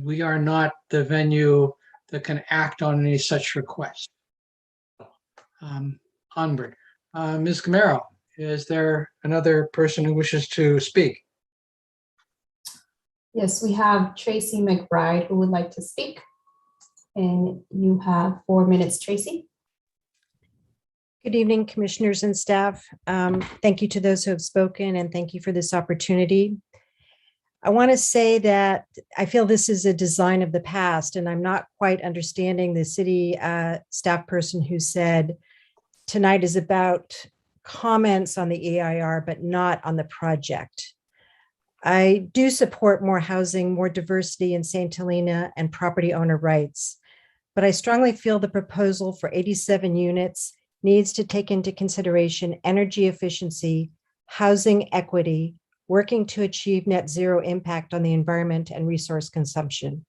we are not the venue that can act on any such request. Onward. Ms. Camaro, is there another person who wishes to speak? Yes, we have Tracy McBride who would like to speak. And you have 4 minutes, Tracy. Good evening, commissioners and staff. Thank you to those who have spoken, and thank you for this opportunity. I want to say that I feel this is a design of the past, and I'm not quite understanding the city staff person who said tonight is about comments on the EIR, but not on the project. I do support more housing, more diversity in St. Helena and property owner rights, but I strongly feel the proposal for 87 units needs to take into consideration energy efficiency, housing equity, working to achieve net zero impact on the environment and resource consumption.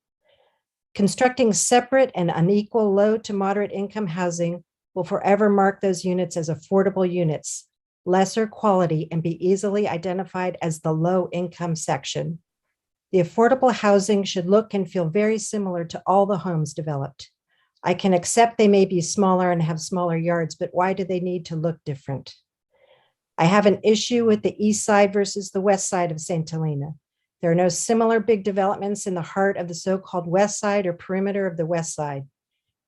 Constructing separate and unequal low to moderate income housing will forever mark those units as affordable units, lesser quality, and be easily identified as the low income section. The affordable housing should look and feel very similar to all the homes developed. I can accept they may be smaller and have smaller yards, but why do they need to look different? I have an issue with the east side versus the west side of St. Helena. There are no similar big developments in the heart of the so-called west side or perimeter of the west side.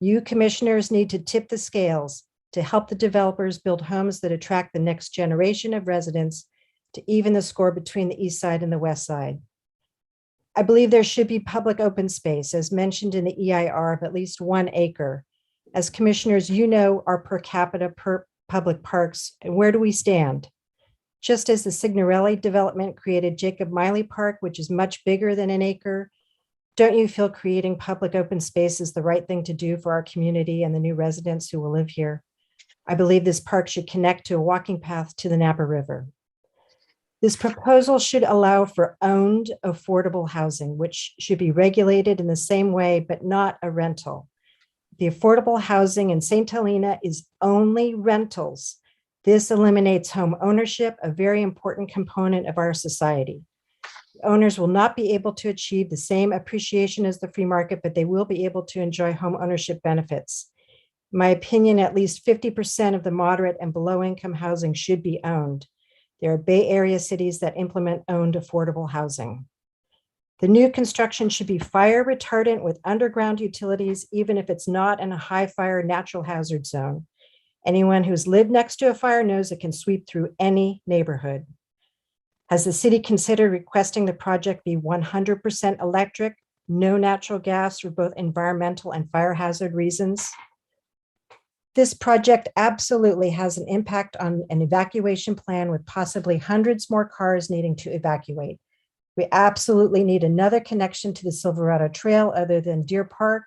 You commissioners need to tip the scales to help the developers build homes that attract the next generation of residents to even the score between the east side and the west side. I believe there should be public open space, as mentioned in the EIR, of at least 1 acre. As commissioners, you know our per capita per public parks, and where do we stand? Just as the Signorelli development created Jacob Miley Park, which is much bigger than 1 acre, don't you feel creating public open space is the right thing to do for our community and the new residents who will live here? I believe this park should connect to a walking path to the Napa River. This proposal should allow for owned affordable housing, which should be regulated in the same way, but not a rental. The affordable housing in St. Helena is only rentals. This eliminates home ownership, a very important component of our society. Owners will not be able to achieve the same appreciation as the free market, but they will be able to enjoy home ownership benefits. In my opinion, at least 50% of the moderate and below income housing should be owned. There are Bay Area cities that implement owned affordable housing. The new construction should be fire retardant with underground utilities, even if it's not in a high fire natural hazard zone. Anyone who's lived next to a fire knows it can sweep through any neighborhood. Has the city considered requesting the project be 100% electric, no natural gas for both environmental and fire hazard reasons? This project absolutely has an impact on an evacuation plan with possibly hundreds more cars needing to evacuate. We absolutely need another connection to the Silverado Trail other than Deer Park,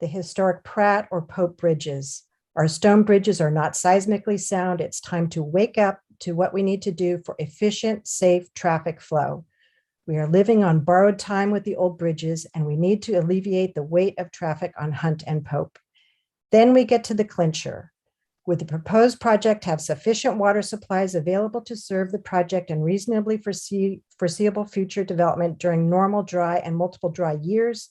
the historic Pratt or Pope bridges. Our stone bridges are not seismically sound. It's time to wake up to what we need to do for efficient, safe traffic flow. We are living on borrowed time with the old bridges, and we need to alleviate the weight of traffic on Hunt and Pope. Then we get to the clincher. Would the proposed project have sufficient water supplies available to serve the project and reasonably foreseeable future development during normal dry and multiple dry years?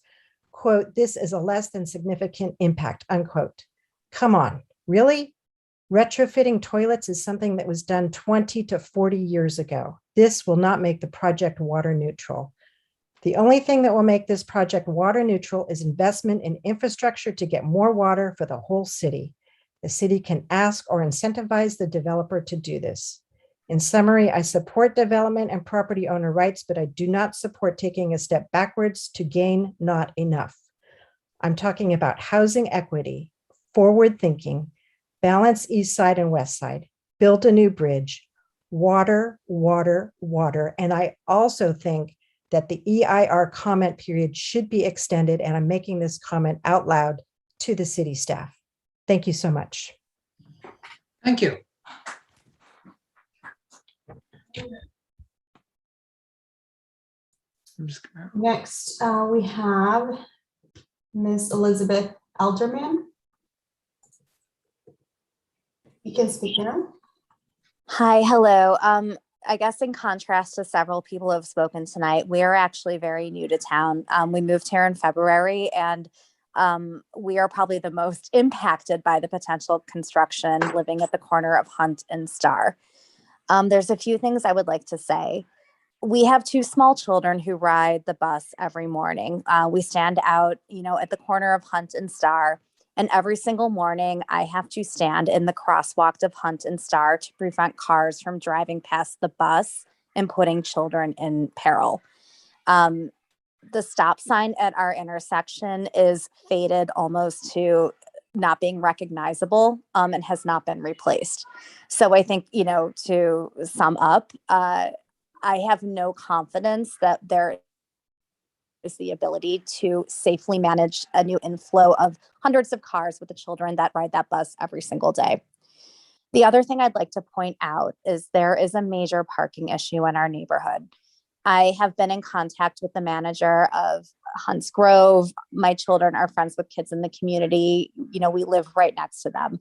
Quote, this is a less than significant impact, unquote. Come on, really? Retrofitting toilets is something that was done 20 to 40 years ago. This will not make the project water neutral. The only thing that will make this project water neutral is investment in infrastructure to get more water for the whole city. The city can ask or incentivize the developer to do this. In summary, I support development and property owner rights, but I do not support taking a step backwards to gain not enough. I'm talking about housing equity, forward thinking, balance east side and west side, build a new bridge, water, water, water. And I also think that the EIR comment period should be extended, and I'm making this comment out loud to the city staff. Thank you so much. Thank you. Next, we have Ms. Elizabeth Alderman. You can speak now. Hi, hello. I guess in contrast to several people who have spoken tonight, we are actually very new to town. We moved here in February, and we are probably the most impacted by the potential construction living at the corner of Hunt and Star. There's a few things I would like to say. We have 2 small children who ride the bus every morning. We stand out, at the corner of Hunt and Star. And every single morning, I have to stand in the crosswalk of Hunt and Star to prevent cars from driving past the bus and putting children in peril. The stop sign at our intersection is faded almost to not being recognizable and has not been replaced. So I think, to sum up, I have no confidence that there is the ability to safely manage a new inflow of hundreds of cars with the children that ride that bus every single day. The other thing I'd like to point out is there is a major parking issue in our neighborhood. I have been in contact with the manager of Hunts Grove. My children are friends with kids in the community. You know, we live right next to them.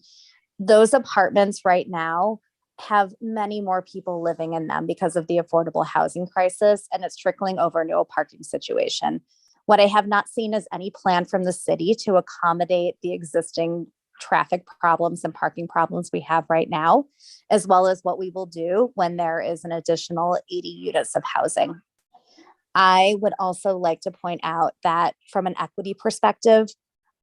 Those apartments right now have many more people living in them because of the affordable housing crisis, and it's trickling over into a parking situation. What I have not seen is any plan from the city to accommodate the existing traffic problems and parking problems we have right now, as well as what we will do when there is an additional 80 units of housing. I would also like to point out that from an equity perspective,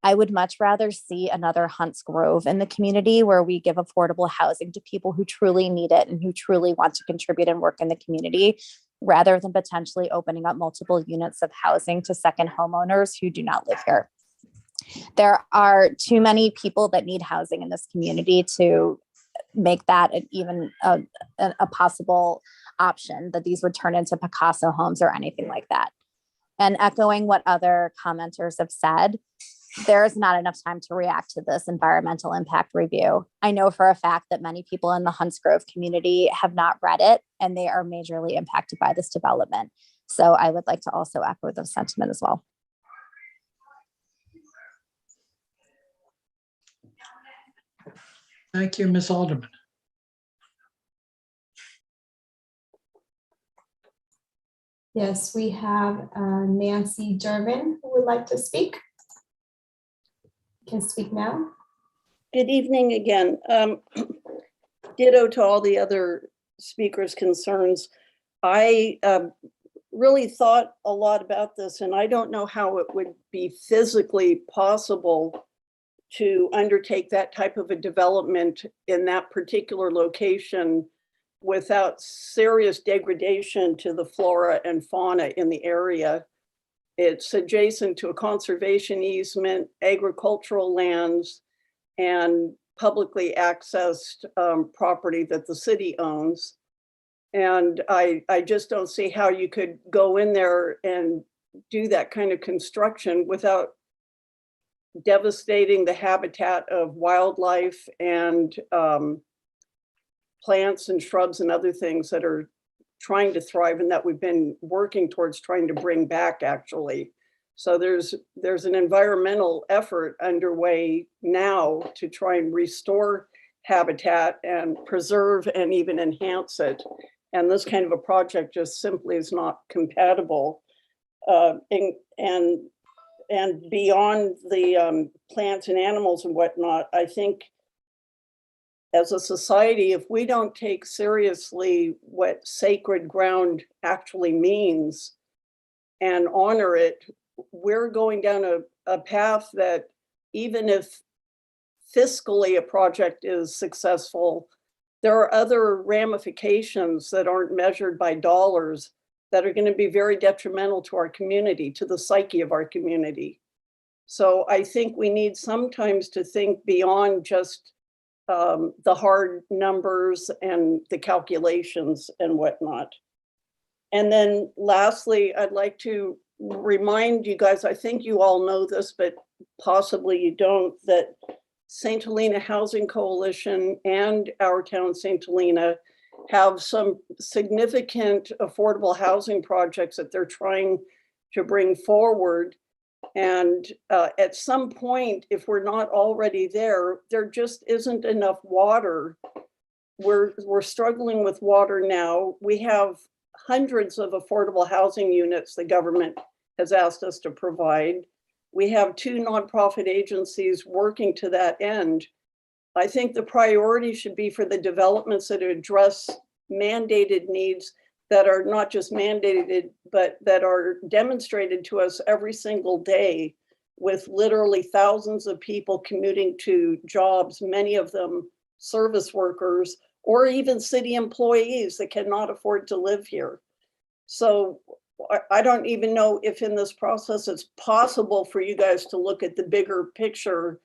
I would much rather see another Hunts Grove in the community where we give affordable housing to people who truly need it and who truly want to contribute and work in the community, rather than potentially opening up multiple units of housing to second homeowners who do not live here. There are too many people that need housing in this community to make that even a possible option, that these would turn into Picasso homes or anything like that. And echoing what other commenters have said, there is not enough time to react to this environmental impact review. I know for a fact that many people in the Hunts Grove community have not read it, and they are majorly impacted by this development. So I would like to also echo the sentiment as well. Thank you, Ms. Alderman. Yes, we have Nancy Durbin who would like to speak. You can speak now. Good evening again. Ditto to all the other speakers' concerns. I really thought a lot about this, and I don't know how it would be physically possible to undertake that type of a development in that particular location without serious degradation to the flora and fauna in the area. It's adjacent to a conservation easement, agricultural lands, and publicly accessed property that the city owns. And I just don't see how you could go in there and do that kind of construction without devastating the habitat of wildlife and plants and shrubs and other things that are trying to thrive and that we've been working towards trying to bring back, actually. So there's an environmental effort underway now to try and restore habitat and preserve and even enhance it. And this kind of a project just simply is not compatible. And beyond the plants and animals and whatnot, I think as a society, if we don't take seriously what sacred ground actually means and honor it, we're going down a path that even if fiscally a project is successful, there are other ramifications that aren't measured by dollars that are going to be very detrimental to our community, to the psyche of our community. So I think we need sometimes to think beyond just the hard numbers and the calculations and whatnot. And then lastly, I'd like to remind you guys, I think you all know this, but possibly you don't, that St. Helena Housing Coalition and Our Town St. Helena have some significant affordable housing projects that they're trying to bring forward. And at some point, if we're not already there, there just isn't enough water. We're struggling with water now. We have hundreds of affordable housing units the government has asked us to provide. We have 2 nonprofit agencies working to that end. I think the priority should be for the developments that address mandated needs that are not just mandated, but that are demonstrated to us every single day, with literally thousands of people commuting to jobs, many of them service workers, or even city employees that cannot afford to live here. So I don't even know if in this process it's possible for you guys to look at the bigger picture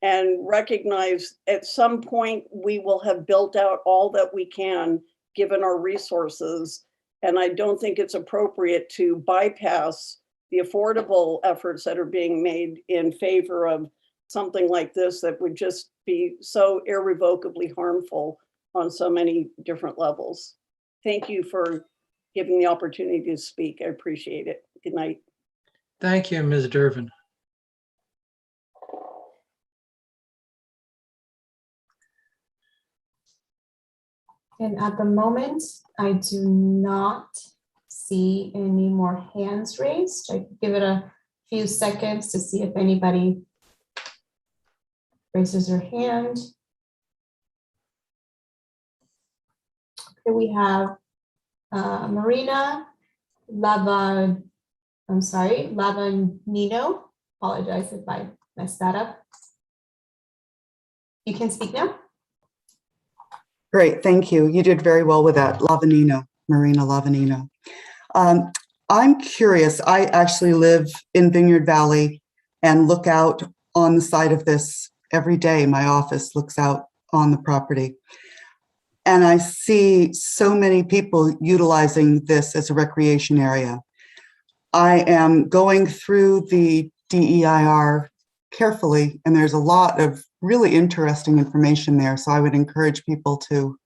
and recognize at some point we will have built out all that we can given our resources. And I don't think it's appropriate to bypass the affordable efforts that are being made in favor of something like this that would just be so irrevocably harmful on so many different levels. Thank you for giving the opportunity to speak. I appreciate it. Good night. Thank you, Ms. Durbin. And at the moment, I do not see any more hands raised. I could give it a few seconds to see if anybody raises their hand. Okay, we have Marina Lavanino. Apologize if I messed that up. You can speak now. Great, thank you. You did very well with that, Lavanino, Marina Lavanino. I'm curious, I actually live in Vineyard Valley and look out on the side of this every day. My office looks out on the property. And I see so many people utilizing this as a recreation area. I am going through the DEIR carefully, and there's a lot of really interesting information there. So I would encourage people to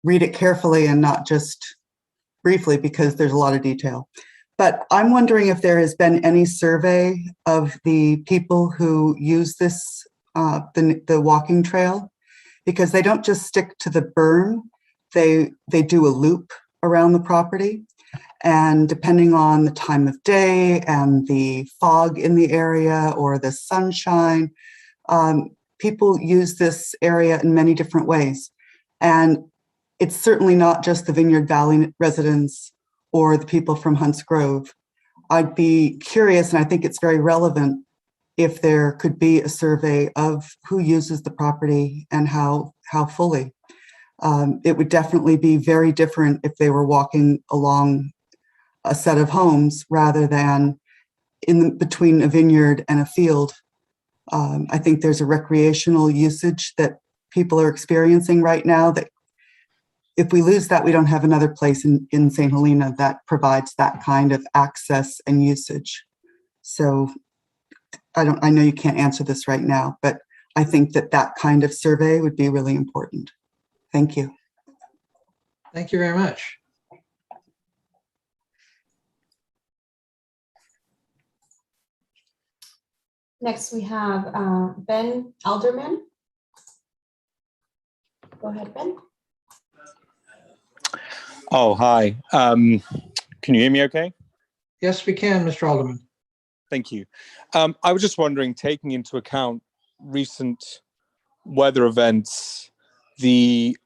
read it carefully and not just briefly, because there's a lot of detail. But I'm wondering if there has been any survey of the people who use this, the walking trail, because they don't just stick to the berm, they do a loop around the property. And depending on the time of day and the fog in the area or the sunshine, people use this area in many different ways. And it's certainly not just the Vineyard Valley residents or the people from Hunts Grove. I'd be curious, and I think it's very relevant, if there could be a survey of who uses the property and how fully. It would definitely be very different if they were walking along a set of homes rather than between a vineyard and a field. I think there's a recreational usage that people are experiencing right now that if we lose that, we don't have another place in St. Helena that provides that kind of access and usage. So I know you can't answer this right now, but I think that kind of survey would be really important. Thank you. Thank you very much. Next, we have Ben Alderman. Go ahead, Ben. Oh, hi. Can you hear me okay? Yes, we can, Mr. Alderman. Thank you. I was just wondering, taking into account recent weather events, the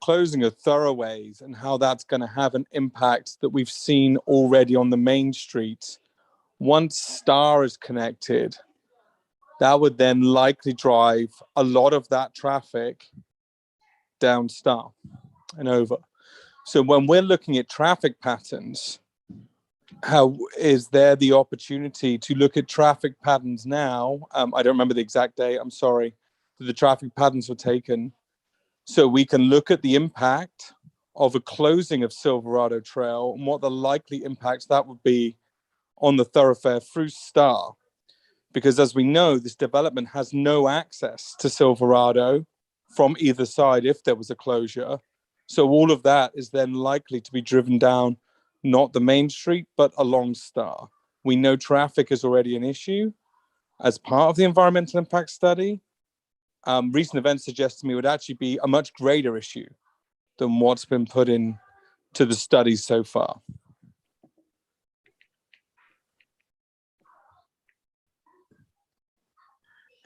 closing of thoroughways and how that's going to have an impact that we've seen already on the main street. Once Star is connected, that would then likely drive a lot of that traffic down Star and over. So when we're looking at traffic patterns, how is there the opportunity to look at traffic patterns now? I don't remember the exact date, I'm sorry, that the traffic patterns were taken. So we can look at the impact of a closing of Silverado Trail and what the likely impacts that would be on the thoroughfare through Star. Because as we know, this development has no access to Silverado from either side if there was a closure. So all of that is then likely to be driven down, not the main street, but along Star. We know traffic is already an issue as part of the environmental impact study. Recent events suggest to me it would actually be a much greater issue than what's been put in to the studies so far.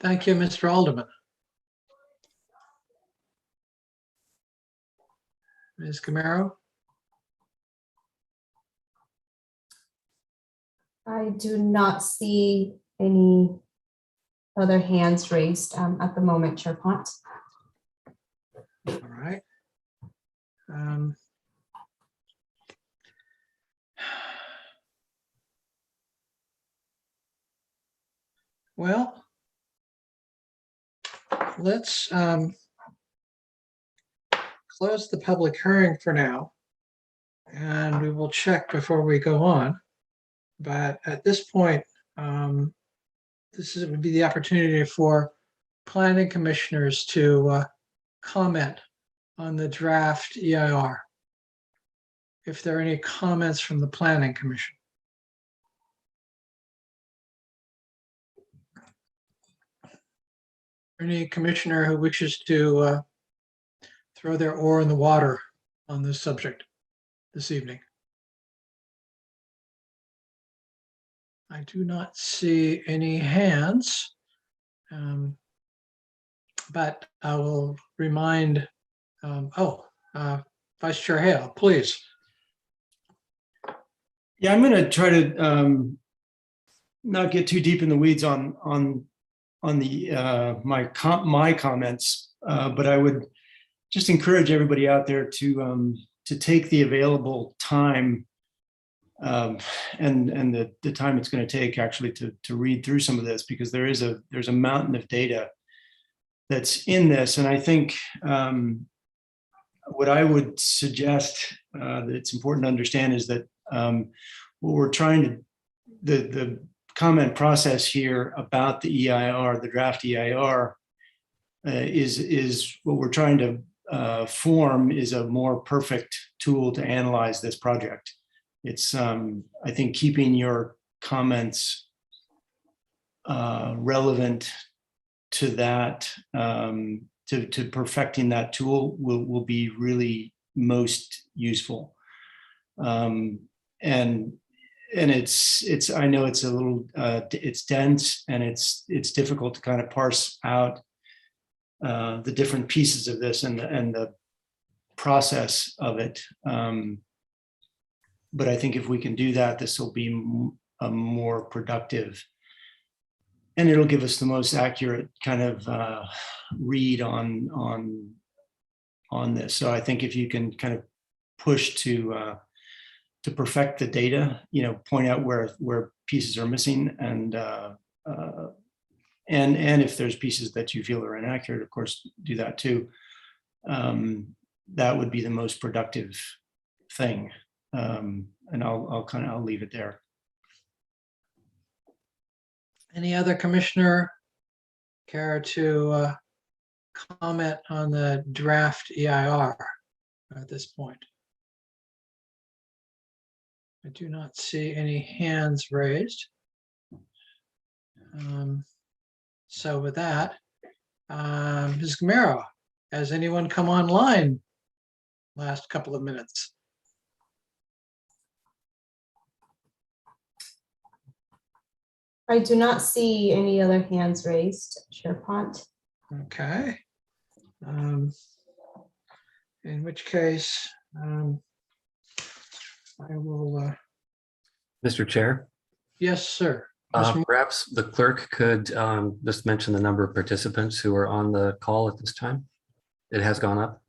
Thank you, Mr. Alderman. Ms. Camaro? I do not see any other hands raised at the moment, Chair Pont. All right. Well, let's close the public hearing for now, and we will check before we go on. But at this point, would be the opportunity for planning commissioners to comment on the draft EIR. If there are any comments from the planning commission. Any commissioner who wishes to throw their oar in the water on this subject this evening? I do not see any hands, but I will remind, Vice Chair Hale, please. Yeah, I'm going to try to not get too deep in the weeds on the my comments, but I would just encourage everybody out there to take the available time and the time it's going to take actually to read through some of this, because there's a mountain of data that's in this, and I think what I would suggest that it's important to understand is that what we're trying to the comment process here about the EIR, the draft EIR, is what we're trying to form is a more perfect tool to analyze this project. It's, I think, keeping your comments relevant to that, to perfecting that tool will be really most useful. And it's I know it's a little it's dense, and it's difficult to kind of parse out the different pieces of this and the process of it. But I think if we can do that, this will be a more productive, and it'll give us the most accurate kind of read on this. So I think if you can kind of push to perfect the data, point out where pieces are missing, and if there's pieces that you feel are inaccurate, of course, do that too. That would be the most productive thing. And I'll leave it there. Any other commissioner care to comment on the draft EIR at this point? I do not see any hands raised. So with that, Ms. Gamero, has anyone come online last couple of minutes? I do not see any other hands raised, Chair Pont. Okay. In which case, I will. Mr. Chair, Yes, sir. Ms. perhaps the clerk could just mention the number of participants who are on the call at this time. It has gone up.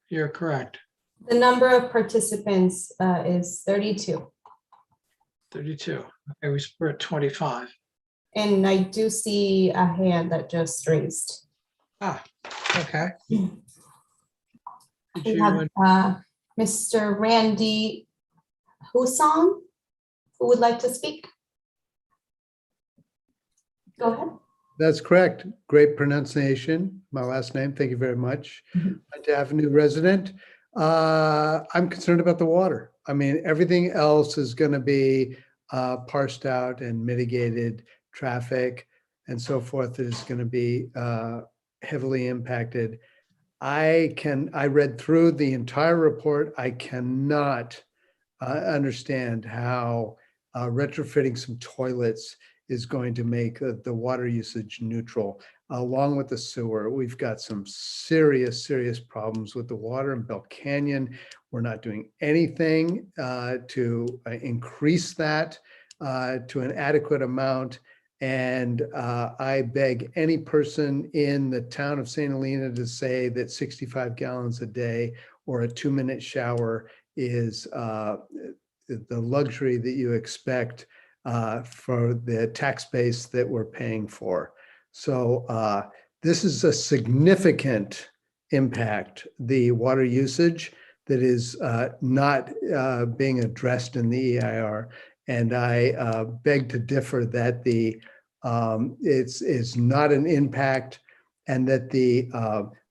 You're correct. The number of participants is 32. 32. Okay, we're at 25. And I do see a hand that just raised. Okay. We have Mr. Randy Husong, who would like to speak. Go ahead. That's correct. Great pronunciation. My last name. Thank you very much. To have a new resident. I'm concerned about the water. I mean, everything else is going to be parsed out and mitigated. Traffic and so forth is going to be heavily impacted. I read through the entire report. I cannot understand how retrofitting some toilets is going to make the water usage neutral. Along with the sewer, we've got some serious problems with the water in Bell Canyon. We're not doing anything to increase that to an adequate amount. And I beg any person in the town of St. Helena to say that 65 gallons a day or a 2-minute shower is the luxury that you expect for the tax base that we're paying for. So this is a significant impact, the water usage that is not being addressed in the EIR. And I beg to differ that it's not an impact, and that the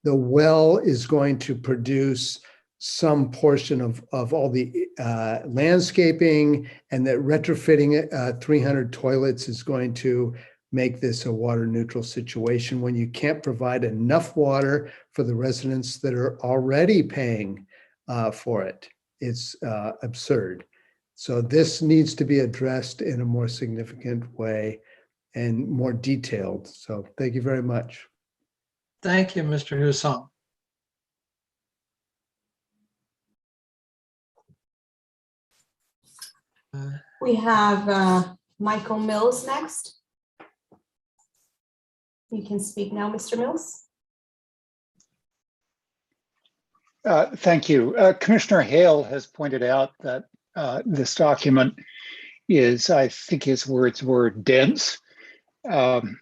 well is going to produce some portion of all the landscaping, and that retrofitting 300 toilets is going to make this a water neutral situation when you can't provide enough water for the residents that are already paying for it. It's absurd. So this needs to be addressed in a more significant way and more detailed. So thank you very much. Thank you, Mr. Husson. We have Michael Mills next. You can speak now, Mr. Mills. Thank you. Commissioner Hale has pointed out that this document is, I think his words were, dense. And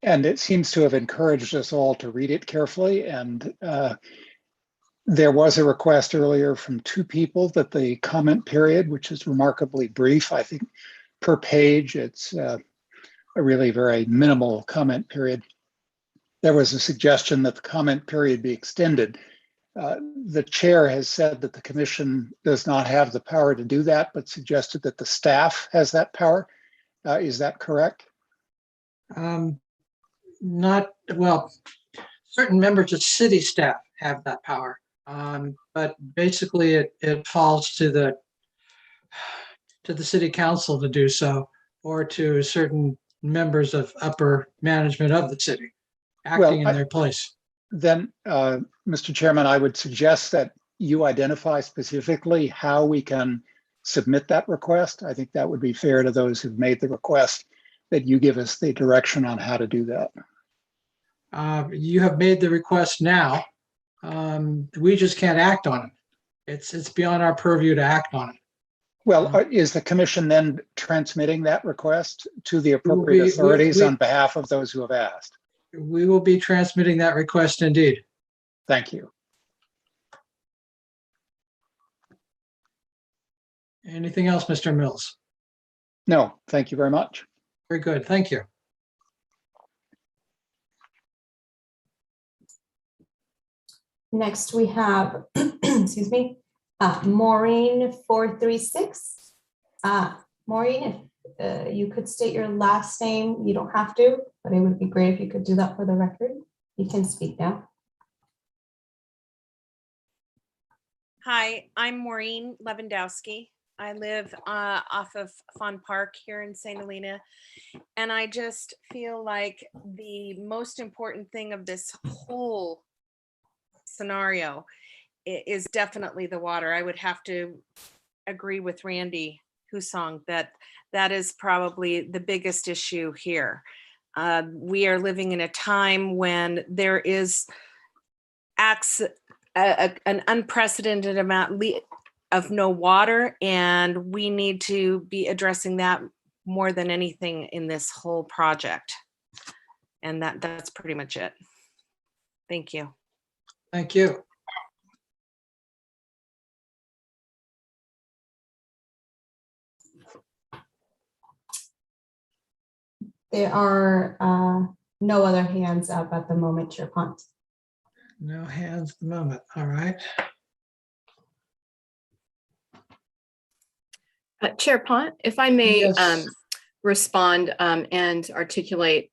it seems to have encouraged us all to read it carefully. And there was a request earlier from 2 people that the comment period, which is remarkably brief, I think per page, it's a really very minimal comment period. There was a suggestion that the comment period be extended. The chair has said that the commission does not have the power to do that, but suggested that the staff has that power. Is that correct? Not, well, certain members of city staff have that power. But basically it falls to the city council to do so, or to certain members of upper management of the city acting in their place. Then, Mr. Chairman, I would suggest that you identify specifically how we can submit that request. I think that would be fair to those who've made the request, that you give us the direction on how to do that. You have made the request now. We just can't act on it. It's beyond our purview to act on it. Well, is the commission then transmitting that request to the appropriate authorities on behalf of those who have asked? We will be transmitting that request indeed. Thank you. Anything else, Mr. Mills? No, thank you very much. Very good, thank you. Next, we have, excuse me, Maureen 436. Maureen, if you could state your last name, you don't have to, but it would be great if you could do that for the record. You can speak now. Hi, I'm Maureen Lewandowski. I live off of Fawn Park here in St. Helena. And I just feel like the most important thing of this whole scenario is definitely the water. I would have to agree with Randy Husson that that is probably the biggest issue here. We are living in a time when there is an unprecedented amount of no water, and we need to be addressing that more than anything in this whole project. And that's pretty much it. Thank you. Thank you. There are no other hands up at the moment, Chair Pont. No hands at the moment. All right. Chair Pont, if I may Yes. respond and articulate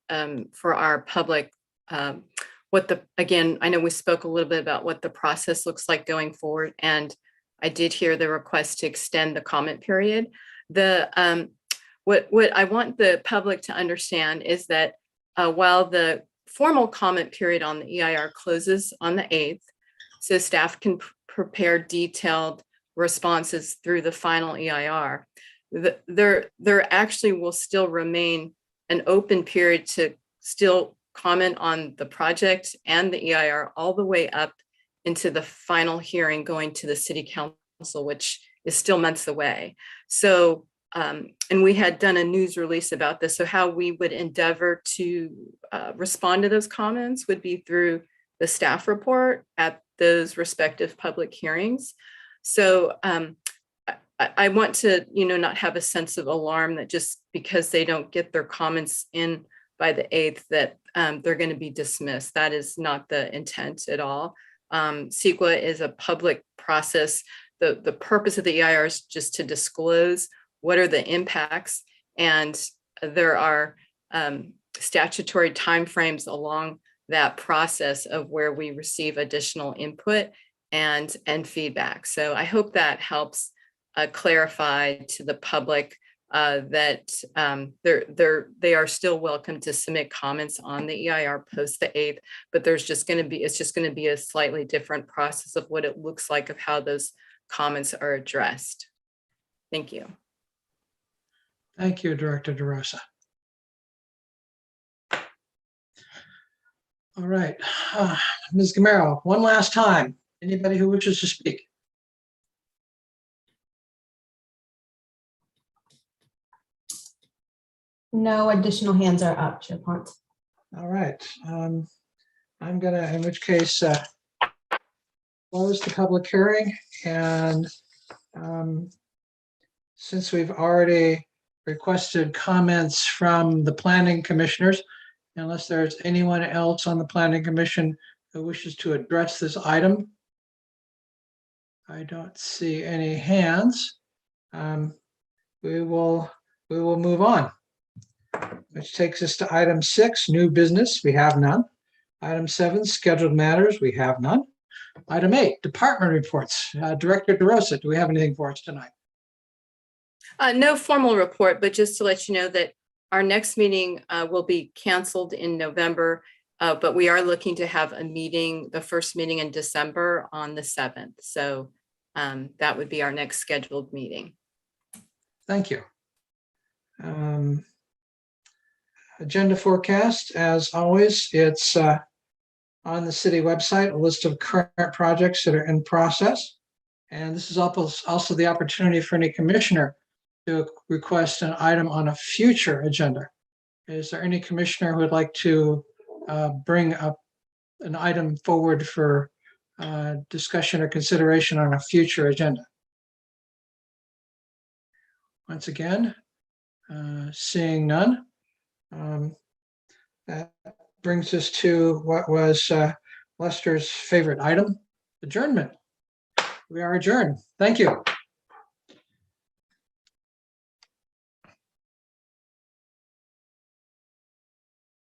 for our public again, I know we spoke a little bit about what the process looks like going forward, and I did hear the request to extend the comment period. What I want the public to understand is that while the formal comment period on the EIR closes on the 8th, so staff can prepare detailed responses through the final EIR, there actually will still remain an open period to still comment on the project and the EIR all the way up into the final hearing going to the city council, which is still months away. So, and we had done a news release about this. So how we would endeavor to respond to those comments would be through the staff report at those respective public hearings. So I want to, not have a sense of alarm that just because they don't get their comments in by the 8th that they're going to be dismissed. That is not the intent at all. CEQA is a public process. The purpose of the EIR is just to disclose what are the impacts, and there are statutory timeframes along that process of where we receive additional input and feedback. So I hope that helps clarify to the public that they are still welcome to submit comments on the EIR post the 8th, but it's just going to be a slightly different process of what it looks like of how those comments are addressed. Thank you. Thank you, Director DeRosa. All right, Ms. Gamero, one last time. Anybody who wishes to speak? No additional hands are up, Chair Pont. All right. I'm gonna, in which case, close the public hearing. And since we've already requested comments from the planning commissioners, unless there's anyone else on the planning commission who wishes to address this item, I don't see any hands. We will move on, which takes us to item 6, new business. We have none. Item 7, scheduled matters. We have none. Item 8, department reports. Director DeRosa, do we have anything for us tonight? No formal report, but just to let you know that our next meeting will be canceled in November, but we are looking to have a meeting, the first meeting in December on the 7th. So that would be our next scheduled meeting. Thank you. Agenda forecast, as always, it's on the city website, a list of current projects that are in process. And this is also the opportunity for any commissioner to request an item on a future agenda. Is there any commissioner who would like to bring up an item forward for discussion or consideration on a future agenda? Once again, seeing none. That brings us to what was Lester's favorite item, adjournment. We are adjourned. Thank you.